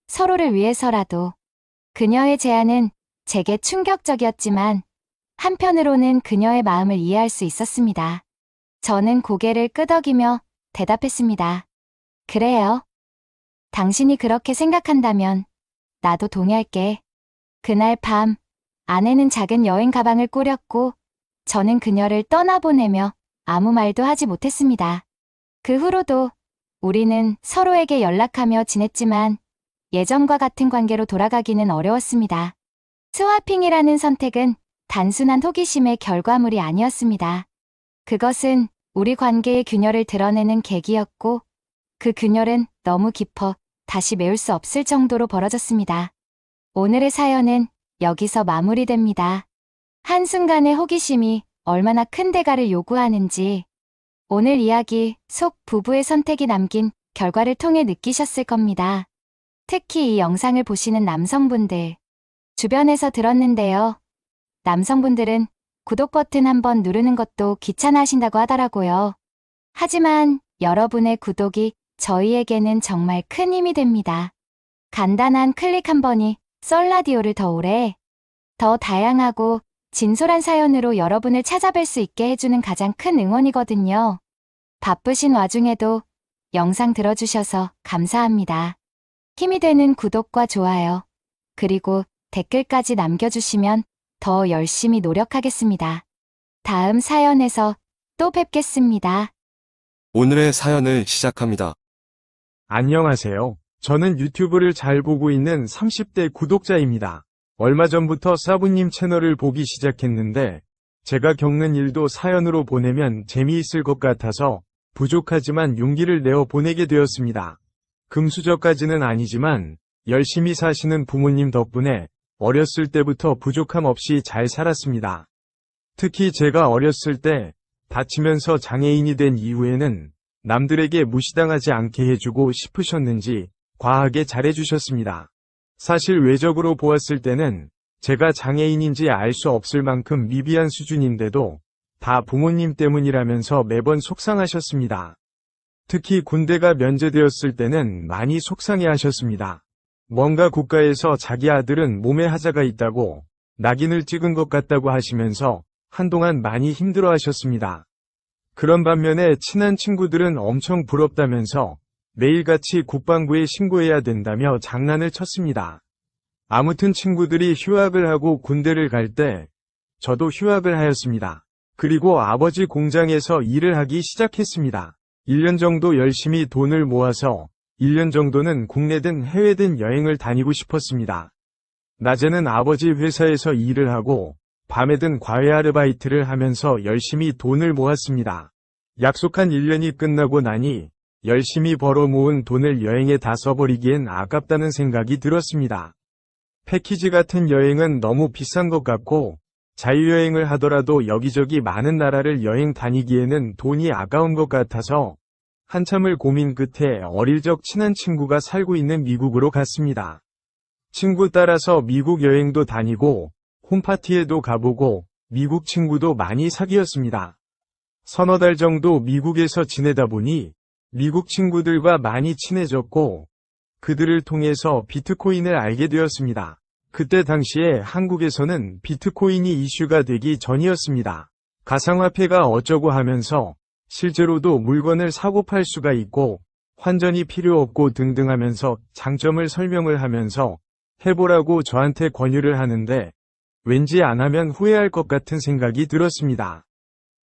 서로를 위해서라도. 그녀의 제안은 제게 충격적이었지만 한편으로는 그녀의 마음을 이해할 수 있었습니다. 저는 고개를 끄덕이며 대답했습니다. 그래요. 당신이 그렇게 생각한다면 나도 동의할게. 그날 밤 아내는 작은 여행 가방을 꾸렸고 저는 그녀를 떠나보내며 아무 말도 하지 못했습니다. 그 후로도 우리는 서로에게 연락하며 지냈지만 예전과 같은 관계로 돌아가기는 어려웠습니다. 스와핑이라는 선택은 단순한 호기심의 결과물이 아니었습니다. 그것은 우리 관계의 균열을 드러내는 계기였고 그 균열은 너무 깊어 다시 메울 수 없을 정도로 벌어졌습니다. 오늘의 사연은 여기서 마무리됩니다. 한순간의 호기심이 얼마나 큰 대가를 요구하는지 오늘 이야기 속 부부의 선택이 남긴 결과를 통해 느끼셨을 겁니다. 특히 이 영상을 보시는 남성분들, 주변에서 들었는데요. 남성분들은 구독 버튼 한번 누르는 것도 귀찮아 하신다고 하더라고요. 하지만 여러분의 구독이 저희에게는 정말 큰 힘이 됩니다. 간단한 클릭 한 번이 썰라디오를 더 오래, 더 다양하고 진솔한 사연으로 여러분을 찾아뵐 수 있게 해주는 가장 큰 응원이거든요. 바쁘신 와중에도 영상 들어주셔서 감사합니다. 힘이 되는 구독과 좋아요, 그리고 댓글까지 남겨주시면 더 열심히 노력하겠습니다. 다음 사연에서 또 뵙겠습니다. 오늘의 사연을 시작합니다. 안녕하세요. 저는 유튜브를 잘 보고 있는 30대 구독자입니다. 얼마 전부터 사부님 채널을 보기 시작했는데 제가 겪는 일도 사연으로 보내면 재미있을 것 같아서 부족하지만 용기를 내어 보내게 되었습니다. 금수저까지는 아니지만 열심히 사시는 부모님 덕분에 어렸을 때부터 부족함 없이 잘 살았습니다. 특히 제가 어렸을 때 다치면서 장애인이 된 이후에는 남들에게 무시당하지 않게 해주고 싶으셨는지 과하게 잘해주셨습니다. 사실 외적으로 보았을 때는 제가 장애인인지 알 수 없을 만큼 미비한 수준인데도 다 부모님 때문이라면서 매번 속상하셨습니다. 특히 군대가 면제되었을 때는 많이 속상해 하셨습니다. 뭔가 국가에서 자기 아들은 몸에 하자가 있다고 낙인을 찍은 것 같다고 하시면서 한동안 많이 힘들어 하셨습니다. 그런 반면에 친한 친구들은 엄청 부럽다면서 매일같이 국방부에 신고해야 된다며 장난을 쳤습니다. 아무튼 친구들이 휴학을 하고 군대를 갈 때 저도 휴학을 하였습니다. 그리고 아버지 공장에서 일을 하기 시작했습니다. 1년 정도 열심히 돈을 모아서 1년 정도는 국내든 해외든 여행을 다니고 싶었습니다. 낮에는 아버지 회사에서 일을 하고 밤에든 과외 아르바이트를 하면서 열심히 돈을 모았습니다. 약속한 1년이 끝나고 나니 열심히 벌어 모은 돈을 여행에 다 써버리기엔 아깝다는 생각이 들었습니다. 패키지 같은 여행은 너무 비싼 것 같고 자유여행을 하더라도 여기저기 많은 나라를 여행 다니기에는 돈이 아까운 것 같아서 한참을 고민 끝에 어릴 적 친한 친구가 살고 있는 미국으로 갔습니다. 친구 따라서 미국 여행도 다니고 홈파티에도 가보고 미국 친구도 많이 사귀었습니다. 서너 달 정도 미국에서 지내다 보니 미국 친구들과 많이 친해졌고 그들을 통해서 비트코인을 알게 되었습니다. 그때 당시에 한국에서는 비트코인이 이슈가 되기 전이었습니다. 가상화폐가 어쩌고 하면서 실제로도 물건을 사고 팔 수가 있고 환전이 필요 없고 등등 하면서 장점을 설명을 하면서 해보라고 저한테 권유를 하는데 왠지 안 하면 후회할 것 같은 생각이 들었습니다.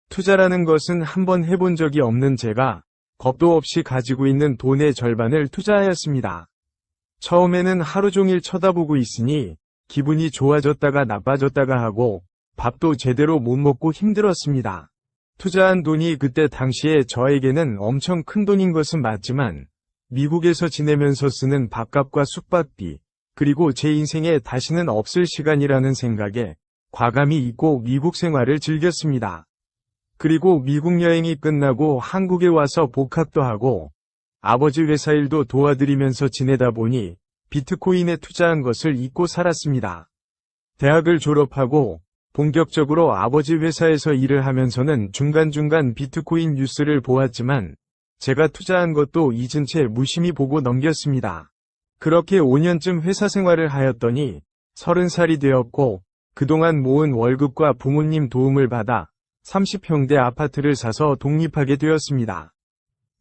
투자라는 것은 한번 해본 적이 없는 제가 겁도 없이 가지고 있는 돈의 절반을 투자하였습니다. 처음에는 하루 종일 쳐다보고 있으니 기분이 좋아졌다가 나빠졌다가 하고 밥도 제대로 못 먹고 힘들었습니다. 투자한 돈이 그때 당시에 저에게는 엄청 큰 돈인 것은 맞지만 미국에서 지내면서 쓰는 밥값과 숙박비, 그리고 제 인생에 다시는 없을 시간이라는 생각에 과감히 잊고 미국 생활을 즐겼습니다. 그리고 미국 여행이 끝나고 한국에 와서 복학도 하고 아버지 회사 일도 도와드리면서 지내다 보니 비트코인에 투자한 것을 잊고 살았습니다. 대학을 졸업하고 본격적으로 아버지 회사에서 일을 하면서는 중간중간 비트코인 뉴스를 보았지만 제가 투자한 것도 잊은 채 무심히 보고 넘겼습니다. 그렇게 5년쯤 회사 생활을 하였더니 30살이 되었고 그동안 모은 월급과 부모님 도움을 받아 30평대 아파트를 사서 독립하게 되었습니다.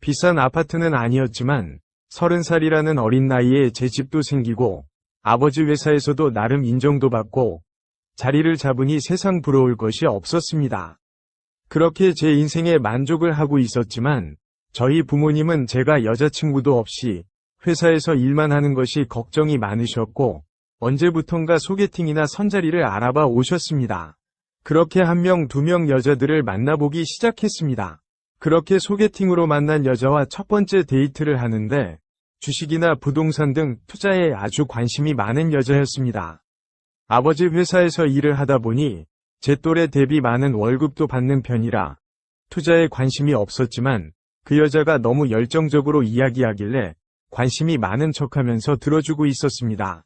비싼 아파트는 아니었지만 30살이라는 어린 나이에 제 집도 생기고 아버지 회사에서도 나름 인정도 받고 자리를 잡으니 세상 부러울 것이 없었습니다. 그렇게 제 인생에 만족을 하고 있었지만 저희 부모님은 제가 여자친구도 없이 회사에서 일만 하는 것이 걱정이 많으셨고 언제부턴가 소개팅이나 선자리를 알아봐 오셨습니다. 그렇게 한 명, 두 명 여자들을 만나보기 시작했습니다. 그렇게 소개팅으로 만난 여자와 첫 번째 데이트를 하는데 주식이나 부동산 등 투자에 아주 관심이 많은 여자였습니다. 아버지 회사에서 일을 하다 보니 제 또래 대비 많은 월급도 받는 편이라 투자에 관심이 없었지만 그 여자가 너무 열정적으로 이야기하길래 관심이 많은 척하면서 들어주고 있었습니다.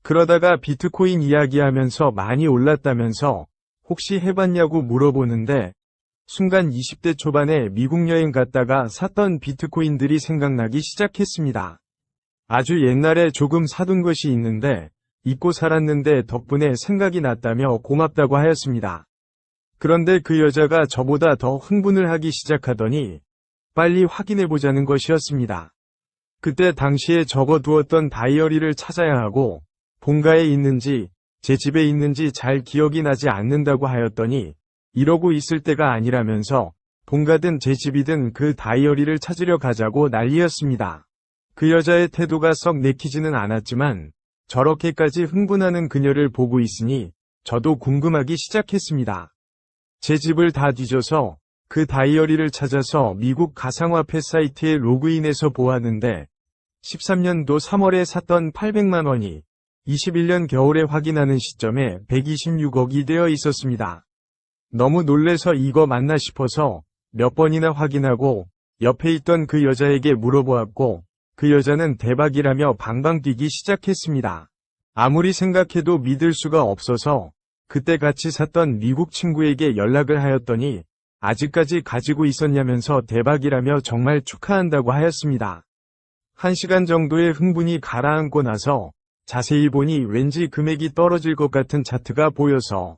그러다가 비트코인 이야기하면서 많이 올랐다면서 혹시 해봤냐고 물어보는데 순간 20대 초반에 미국 여행 갔다가 샀던 비트코인들이 생각나기 시작했습니다. 아주 옛날에 조금 사둔 것이 있는데 잊고 살았는데 덕분에 생각이 났다며 고맙다고 하였습니다. 그런데 그 여자가 저보다 더 흥분을 하기 시작하더니 빨리 확인해보자는 것이었습니다. 그때 당시에 적어두었던 다이어리를 찾아야 하고 본가에 있는지 제 집에 있는지 잘 기억이 나지 않는다고 하였더니 이러고 있을 때가 아니라면서 본가든 제 집이든 그 다이어리를 찾으려 가자고 난리였습니다. 그 여자의 태도가 썩 내키지는 않았지만 저렇게까지 흥분하는 그녀를 보고 있으니 저도 궁금하기 시작했습니다. 제 집을 다 뒤져서 그 다이어리를 찾아서 미국 가상화폐 사이트에 로그인해서 보았는데 13년도 3월에 샀던 800만 원이 21년 겨울에 확인하는 시점에 126억이 되어 있었습니다. 너무 놀래서 이거 맞나 싶어서 몇 번이나 확인하고 옆에 있던 그 여자에게 물어보았고 그 여자는 대박이라며 방방 뛰기 시작했습니다. 아무리 생각해도 믿을 수가 없어서 그때 같이 샀던 미국 친구에게 연락을 하였더니 아직까지 가지고 있었냐면서 대박이라며 정말 축하한다고 하였습니다. 1시간 정도의 흥분이 가라앉고 나서 자세히 보니 왠지 금액이 떨어질 것 같은 차트가 보여서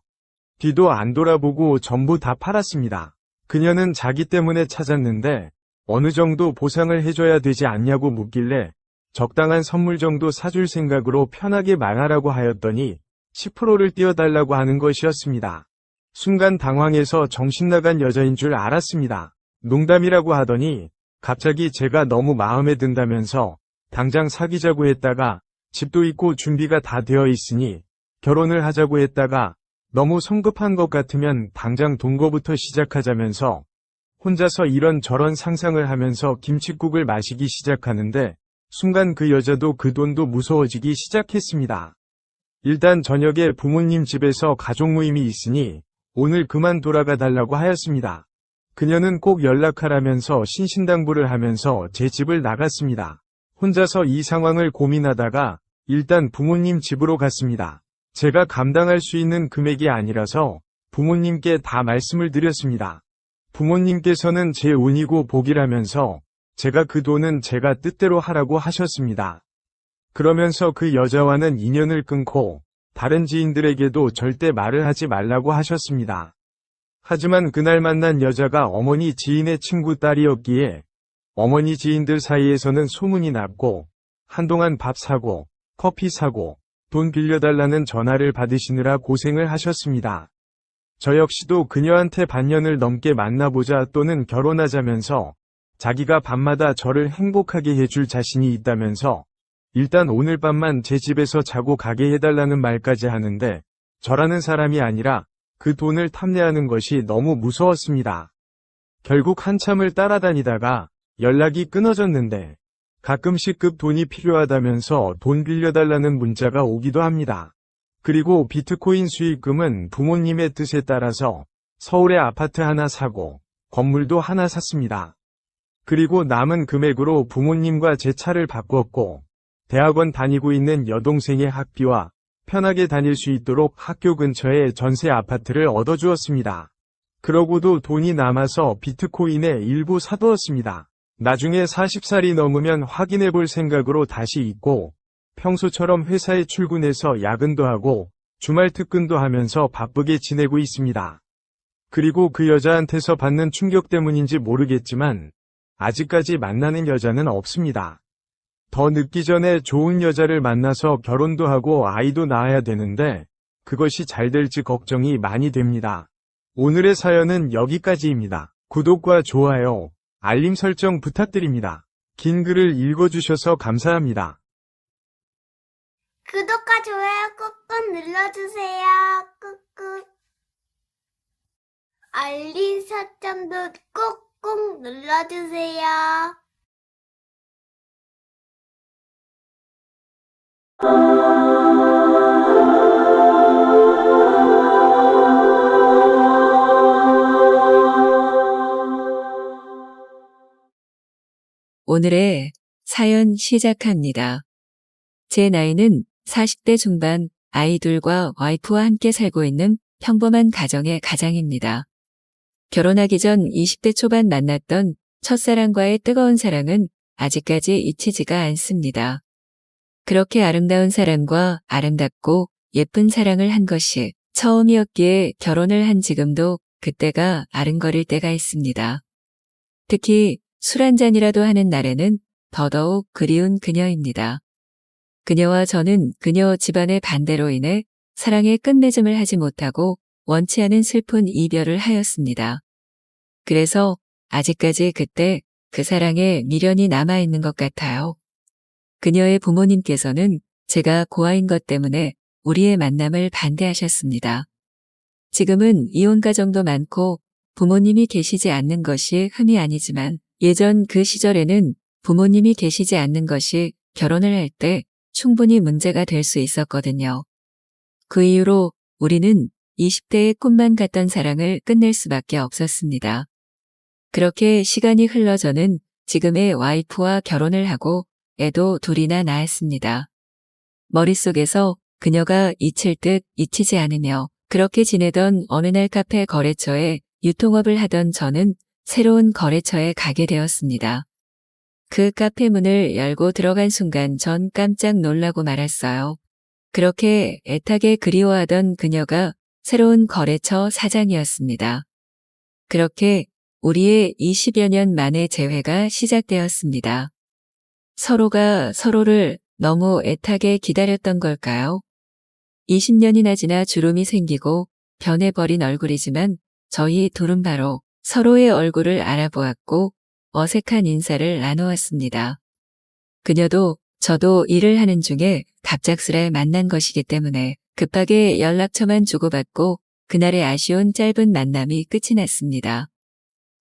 뒤도 안 돌아보고 전부 다 팔았습니다. 그녀는 자기 때문에 찾았는데 어느 정도 보상을 해줘야 되지 않냐고 묻길래 적당한 선물 정도 사줄 생각으로 편하게 말하라고 하였더니 10%를 띄워달라고 하는 것이었습니다. 순간 당황해서 정신나간 여자인 줄 알았습니다. 농담이라고 하더니 갑자기 제가 너무 마음에 든다면서 당장 사귀자고 했다가 집도 있고 준비가 다 되어 있으니 결혼을 하자고 했다가 너무 성급한 것 같으면 당장 동거부터 시작하자면서 혼자서 이런저런 상상을 하면서 김칫국을 마시기 시작하는데 순간 그 여자도 그 돈도 무서워지기 시작했습니다. 일단 저녁에 부모님 집에서 가족 모임이 있으니 오늘 그만 돌아가 달라고 하였습니다. 그녀는 꼭 연락하라면서 신신당부를 하면서 제 집을 나갔습니다. 혼자서 이 상황을 고민하다가 일단 부모님 집으로 갔습니다. 제가 감당할 수 있는 금액이 아니라서 부모님께 다 말씀을 드렸습니다. 부모님께서는 제 운이고 복이라면서 제가 그 돈은 제가 뜻대로 하라고 하셨습니다. 그러면서 그 여자와는 인연을 끊고 다른 지인들에게도 절대 말을 하지 말라고 하셨습니다. 하지만 그날 만난 여자가 어머니 지인의 친구 딸이었기에 어머니 지인들 사이에서는 소문이 났고 한동안 밥 사고 커피 사고 돈 빌려달라는 전화를 받으시느라 고생을 하셨습니다. 저 역시도 그녀한테 반년을 넘게 만나보자 또는 결혼하자면서 자기가 밤마다 저를 행복하게 해줄 자신이 있다면서 일단 오늘 밤만 제 집에서 자고 가게 해달라는 말까지 하는데 저라는 사람이 아니라 그 돈을 탐내하는 것이 너무 무서웠습니다. 결국 한참을 따라다니다가 연락이 끊어졌는데 가끔씩 급 돈이 필요하다면서 돈 빌려달라는 문자가 오기도 합니다. 그리고 비트코인 수익금은 부모님의 뜻에 따라서 서울에 아파트 하나 사고 건물도 하나 샀습니다. 그리고 남은 금액으로 부모님과 제 차를 바꿨고 대학원 다니고 있는 여동생의 학비와 편하게 다닐 수 있도록 학교 근처에 전세 아파트를 얻어주었습니다. 그러고도 돈이 남아서 비트코인에 일부 사두었습니다. 나중에 40살이 넘으면 확인해 볼 생각으로 다시 잊고 평소처럼 회사에 출근해서 야근도 하고 주말 특근도 하면서 바쁘게 지내고 있습니다. 그리고 그 여자한테서 받는 충격 때문인지 모르겠지만 아직까지 만나는 여자는 없습니다. 더 늦기 전에 좋은 여자를 만나서 결혼도 하고 아이도 낳아야 되는데 그것이 잘 될지 걱정이 많이 됩니다. 오늘의 사연은 여기까지입니다. 구독과 좋아요, 알림 설정 부탁드립니다. 긴 글을 읽어주셔서 감사합니다. 구독과 좋아요 꾹꾹 눌러주세요. 꾹꾹. 알림 설정도 꾹꾹 눌러주세요. 오늘의 사연 시작합니다. 제 나이는 40대 중반, 아이들과 와이프와 함께 살고 있는 평범한 가정의 가장입니다. 결혼하기 전 20대 초반 만났던 첫사랑과의 뜨거운 사랑은 아직까지 잊히지가 않습니다. 그렇게 아름다운 사람과 아름답고 예쁜 사랑을 한 것이 처음이었기에 결혼을 한 지금도 그때가 아른거릴 때가 있습니다. 특히 술 한 잔이라도 하는 날에는 더더욱 그리운 그녀입니다. 그녀와 저는 그녀 집안의 반대로 인해 사랑의 끝맺음을 하지 못하고 원치 않은 슬픈 이별을 하였습니다. 그래서 아직까지 그때 그 사랑에 미련이 남아있는 것 같아요. 그녀의 부모님께서는 제가 고아인 것 때문에 우리의 만남을 반대하셨습니다. 지금은 이혼 가정도 많고 부모님이 계시지 않는 것이 흠이 아니지만 예전 그 시절에는 부모님이 계시지 않는 것이 결혼을 할 때 충분히 문제가 될 수 있었거든요. 그 이후로 우리는 20대의 꿈만 같던 사랑을 끝낼 수밖에 없었습니다. 그렇게 시간이 흘러 저는 지금의 와이프와 결혼을 하고 애도 둘이나 낳았습니다. 머릿속에서 그녀가 잊힐 듯 잊히지 않으며 그렇게 지내던 어느 날 카페 거래처에 유통업을 하던 저는 새로운 거래처에 가게 되었습니다. 그 카페 문을 열고 들어간 순간 전 깜짝 놀라고 말았어요. 그렇게 애타게 그리워하던 그녀가 새로운 거래처 사장이었습니다. 그렇게 우리의 20여 년 만의 재회가 시작되었습니다. 서로가 서로를 너무 애타게 기다렸던 걸까요? 20년이나 지나 주름이 생기고 변해버린 얼굴이지만 저희 둘은 바로 서로의 얼굴을 알아보았고 어색한 인사를 나누었습니다. 그녀도 저도 일을 하는 중에 갑작스레 만난 것이기 때문에 급하게 연락처만 주고받고 그날의 아쉬운 짧은 만남이 끝이 났습니다.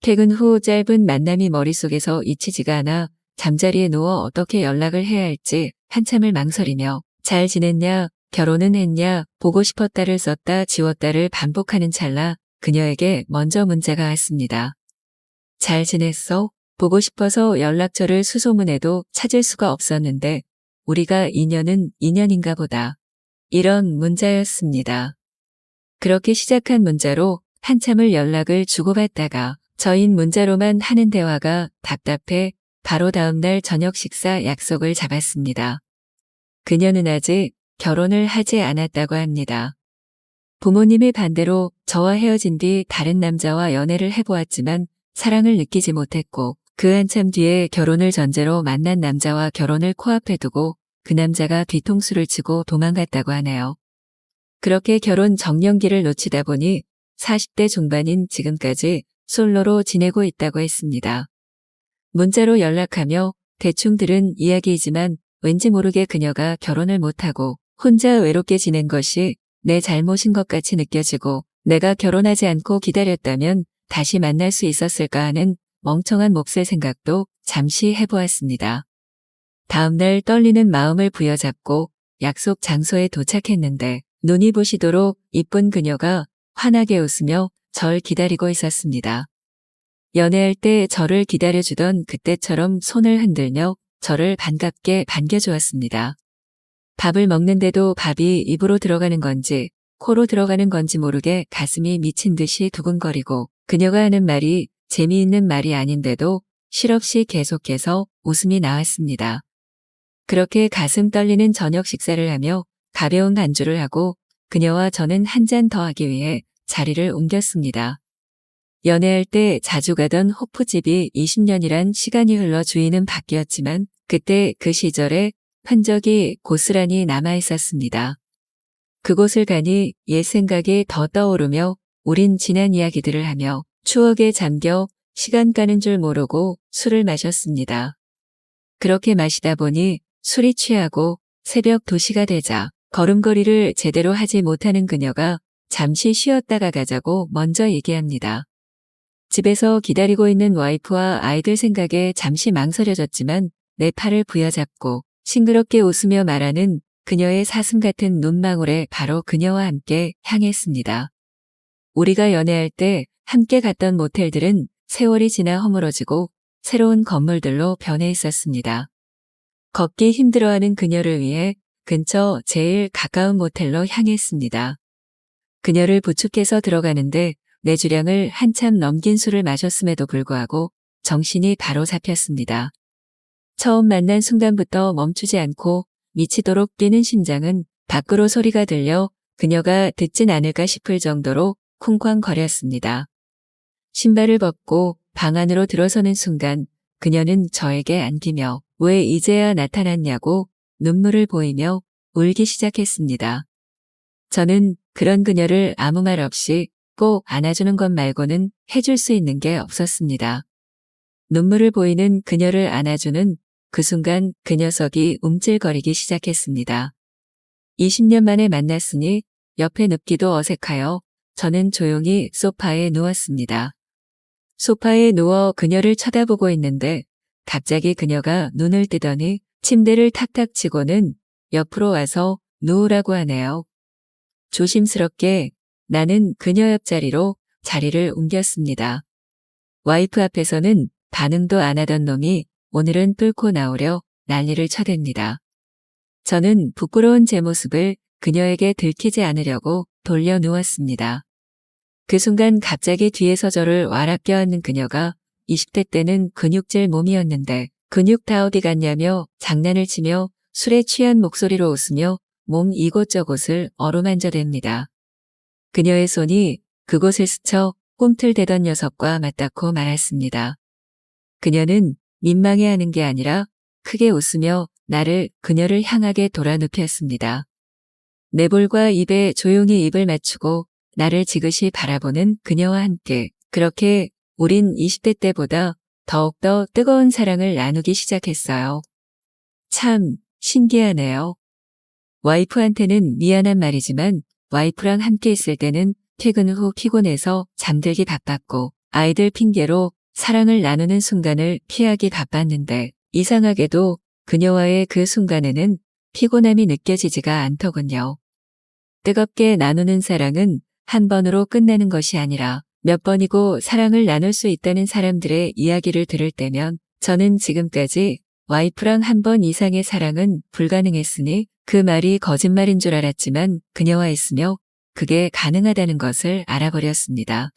퇴근 후 짧은 만남이 머릿속에서 잊히지가 않아 잠자리에 누워 어떻게 연락을 해야 할지 한참을 망설이며 잘 지냈냐, 결혼은 했냐, 보고 싶었다를 썼다 지웠다를 반복하는 찰나 그녀에게 먼저 문자가 왔습니다. 잘 지냈어? 보고 싶어서 연락처를 수소문해도 찾을 수가 없었는데 우리가 인연은 인연인가 보다. 이런 문자였습니다. 그렇게 시작한 문자로 한참을 연락을 주고받다가 저흰 문자로만 하는 대화가 답답해 바로 다음날 저녁 식사 약속을 잡았습니다. 그녀는 아직 결혼을 하지 않았다고 합니다. 부모님의 반대로 저와 헤어진 뒤 다른 남자와 연애를 해보았지만 사랑을 느끼지 못했고 그 한참 뒤에 결혼을 전제로 만난 남자와 결혼을 코앞에 두고 그 남자가 뒤통수를 치고 도망갔다고 하네요. 그렇게 결혼 정년기를 놓치다 보니 40대 중반인 지금까지 솔로로 지내고 있다고 했습니다. 문자로 연락하며 대충 들은 이야기이지만 왠지 모르게 그녀가 결혼을 못하고 혼자 외롭게 지낸 것이 내 잘못인 것 같이 느껴지고 내가 결혼하지 않고 기다렸다면 다시 만날 수 있었을까 하는 멍청한 몹쓸 생각도 잠시 해보았습니다. 다음날 떨리는 마음을 부여잡고 약속 장소에 도착했는데 눈이 부시도록 이쁜 그녀가 환하게 웃으며 절 기다리고 있었습니다. 연애할 때 저를 기다려주던 그때처럼 손을 흔들며 저를 반갑게 반겨주었습니다. 밥을 먹는데도 밥이 입으로 들어가는 건지 코로 들어가는 건지 모르게 가슴이 미친 듯이 두근거리고 그녀가 하는 말이 재미있는 말이 아닌데도 실없이 계속해서 웃음이 나왔습니다. 그렇게 가슴 떨리는 저녁 식사를 하며 가벼운 반주를 하고 그녀와 저는 한 잔 더 하기 위해 자리를 옮겼습니다. 연애할 때 자주 가던 호프집이 20년이란 시간이 흘러 주인은 바뀌었지만 그때 그 시절의 흔적이 고스란히 남아있었습니다. 그곳을 가니 옛 생각이 더 떠오르며 우린 지난 이야기들을 하며 추억에 잠겨 시간 가는 줄 모르고 술을 마셨습니다. 그렇게 마시다 보니 술이 취하고 새벽 2시가 되자 걸음걸이를 제대로 하지 못하는 그녀가 잠시 쉬었다가 가자고 먼저 얘기합니다. 집에서 기다리고 있는 와이프와 아이들 생각에 잠시 망설여졌지만 내 팔을 부여잡고 싱그럽게 웃으며 말하는 그녀의 사슴 같은 눈망울에 바로 그녀와 함께 향했습니다. 우리가 연애할 때 함께 갔던 모텔들은 세월이 지나 허물어지고 새로운 건물들로 변해 있었습니다. 걷기 힘들어하는 그녀를 위해 근처 제일 가까운 모텔로 향했습니다. 그녀를 부축해서 들어가는데 내 주량을 한참 넘긴 술을 마셨음에도 불구하고 정신이 바로 잡혔습니다. 처음 만난 순간부터 멈추지 않고 미치도록 뛰는 심장은 밖으로 소리가 들려 그녀가 듣진 않을까 싶을 정도로 쿵쾅거렸습니다. 신발을 벗고 방 안으로 들어서는 순간 그녀는 저에게 안기며 왜 이제야 나타났냐고 눈물을 보이며 울기 시작했습니다. 저는 그런 그녀를 아무 말 없이 꼭 안아주는 것 말고는 해줄 수 있는 게 없었습니다. 눈물을 보이는 그녀를 안아주는 그 순간 그 녀석이 움찔거리기 시작했습니다. 20년 만에 만났으니 옆에 눕기도 어색하여 저는 조용히 소파에 누웠습니다. 소파에 누워 그녀를 쳐다보고 있는데 갑자기 그녀가 눈을 뜨더니 침대를 탁탁 치고는 옆으로 와서 누우라고 하네요. 조심스럽게 나는 그녀 옆자리로 자리를 옮겼습니다. 와이프 앞에서는 반응도 안 하던 놈이 오늘은 뚫고 나오려 난리를 쳐댑니다. 저는 부끄러운 제 모습을 그녀에게 들키지 않으려고 돌려 누웠습니다. 그 순간 갑자기 뒤에서 저를 와락 껴안는 그녀가 20대 때는 근육질 몸이었는데 근육 다 어디 갔냐며 장난을 치며 술에 취한 목소리로 웃으며 몸 이곳저곳을 어루만져댑니다. 그녀의 손이 그곳을 스쳐 꿈틀대던 녀석과 맞닿고 말았습니다. 그녀는 민망해하는 게 아니라 크게 웃으며 그녀를 향하게 돌아눕혔습니다. 내 볼과 입에 조용히 입을 맞추고 나를 지그시 바라보는 그녀와 함께 그렇게 우린 20대 때보다 더욱더 뜨거운 사랑을 나누기 시작했어요. 참 신기하네요. 와이프한테는 미안한 말이지만 와이프랑 함께 있을 때는 퇴근 후 피곤해서 잠들기 바빴고 아이들 핑계로 사랑을 나누는 순간을 피하기 바빴는데 이상하게도 그녀와의 그 순간에는 피곤함이 느껴지지가 않더군요. 뜨겁게 나누는 사랑은 한 번으로 끝나는 것이 아니라 몇 번이고 사랑을 나눌 수 있다는 사람들의 이야기를 들을 때면 저는 지금까지 와이프랑 한 번 이상의 사랑은 불가능했으니 그 말이 거짓말인 줄 알았지만 그녀와 있으며 그게 가능하다는 것을 알아버렸습니다.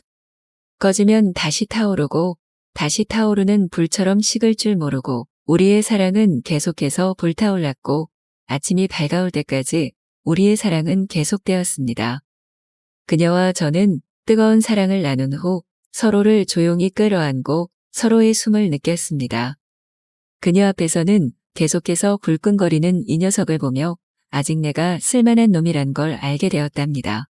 꺼지면 다시 타오르고 다시 타오르는 불처럼 식을 줄 모르고 우리의 사랑은 계속해서 불타올랐고 아침이 밝아올 때까지 우리의 사랑은 계속되었습니다. 그녀와 저는 뜨거운 사랑을 나눈 후 서로를 조용히 끌어안고 서로의 숨을 느꼈습니다. 그녀 앞에서는 계속해서 불끈거리는 이 녀석을 보며 아직 내가 쓸만한 놈이란 걸 알게 되었답니다.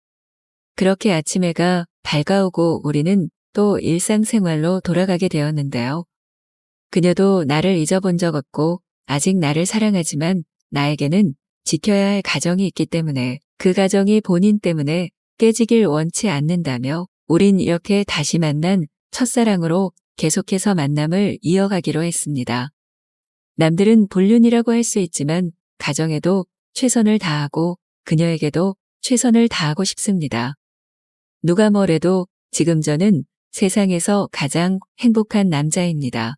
그렇게 아침 해가 밝아오고 우리는 또 일상생활로 돌아가게 되었는데요. 그녀도 나를 잊어본 적 없고 아직 나를 사랑하지만 나에게는 지켜야 할 가정이 있기 때문에 그 가정이 본인 때문에 깨지길 원치 않는다며 우린 이렇게 다시 만난 첫사랑으로 계속해서 만남을 이어가기로 했습니다. 남들은 불륜이라고 할 수 있지만 가정에도 최선을 다하고 그녀에게도 최선을 다하고 싶습니다. 누가 뭐래도 지금 저는 세상에서 가장 행복한 남자입니다.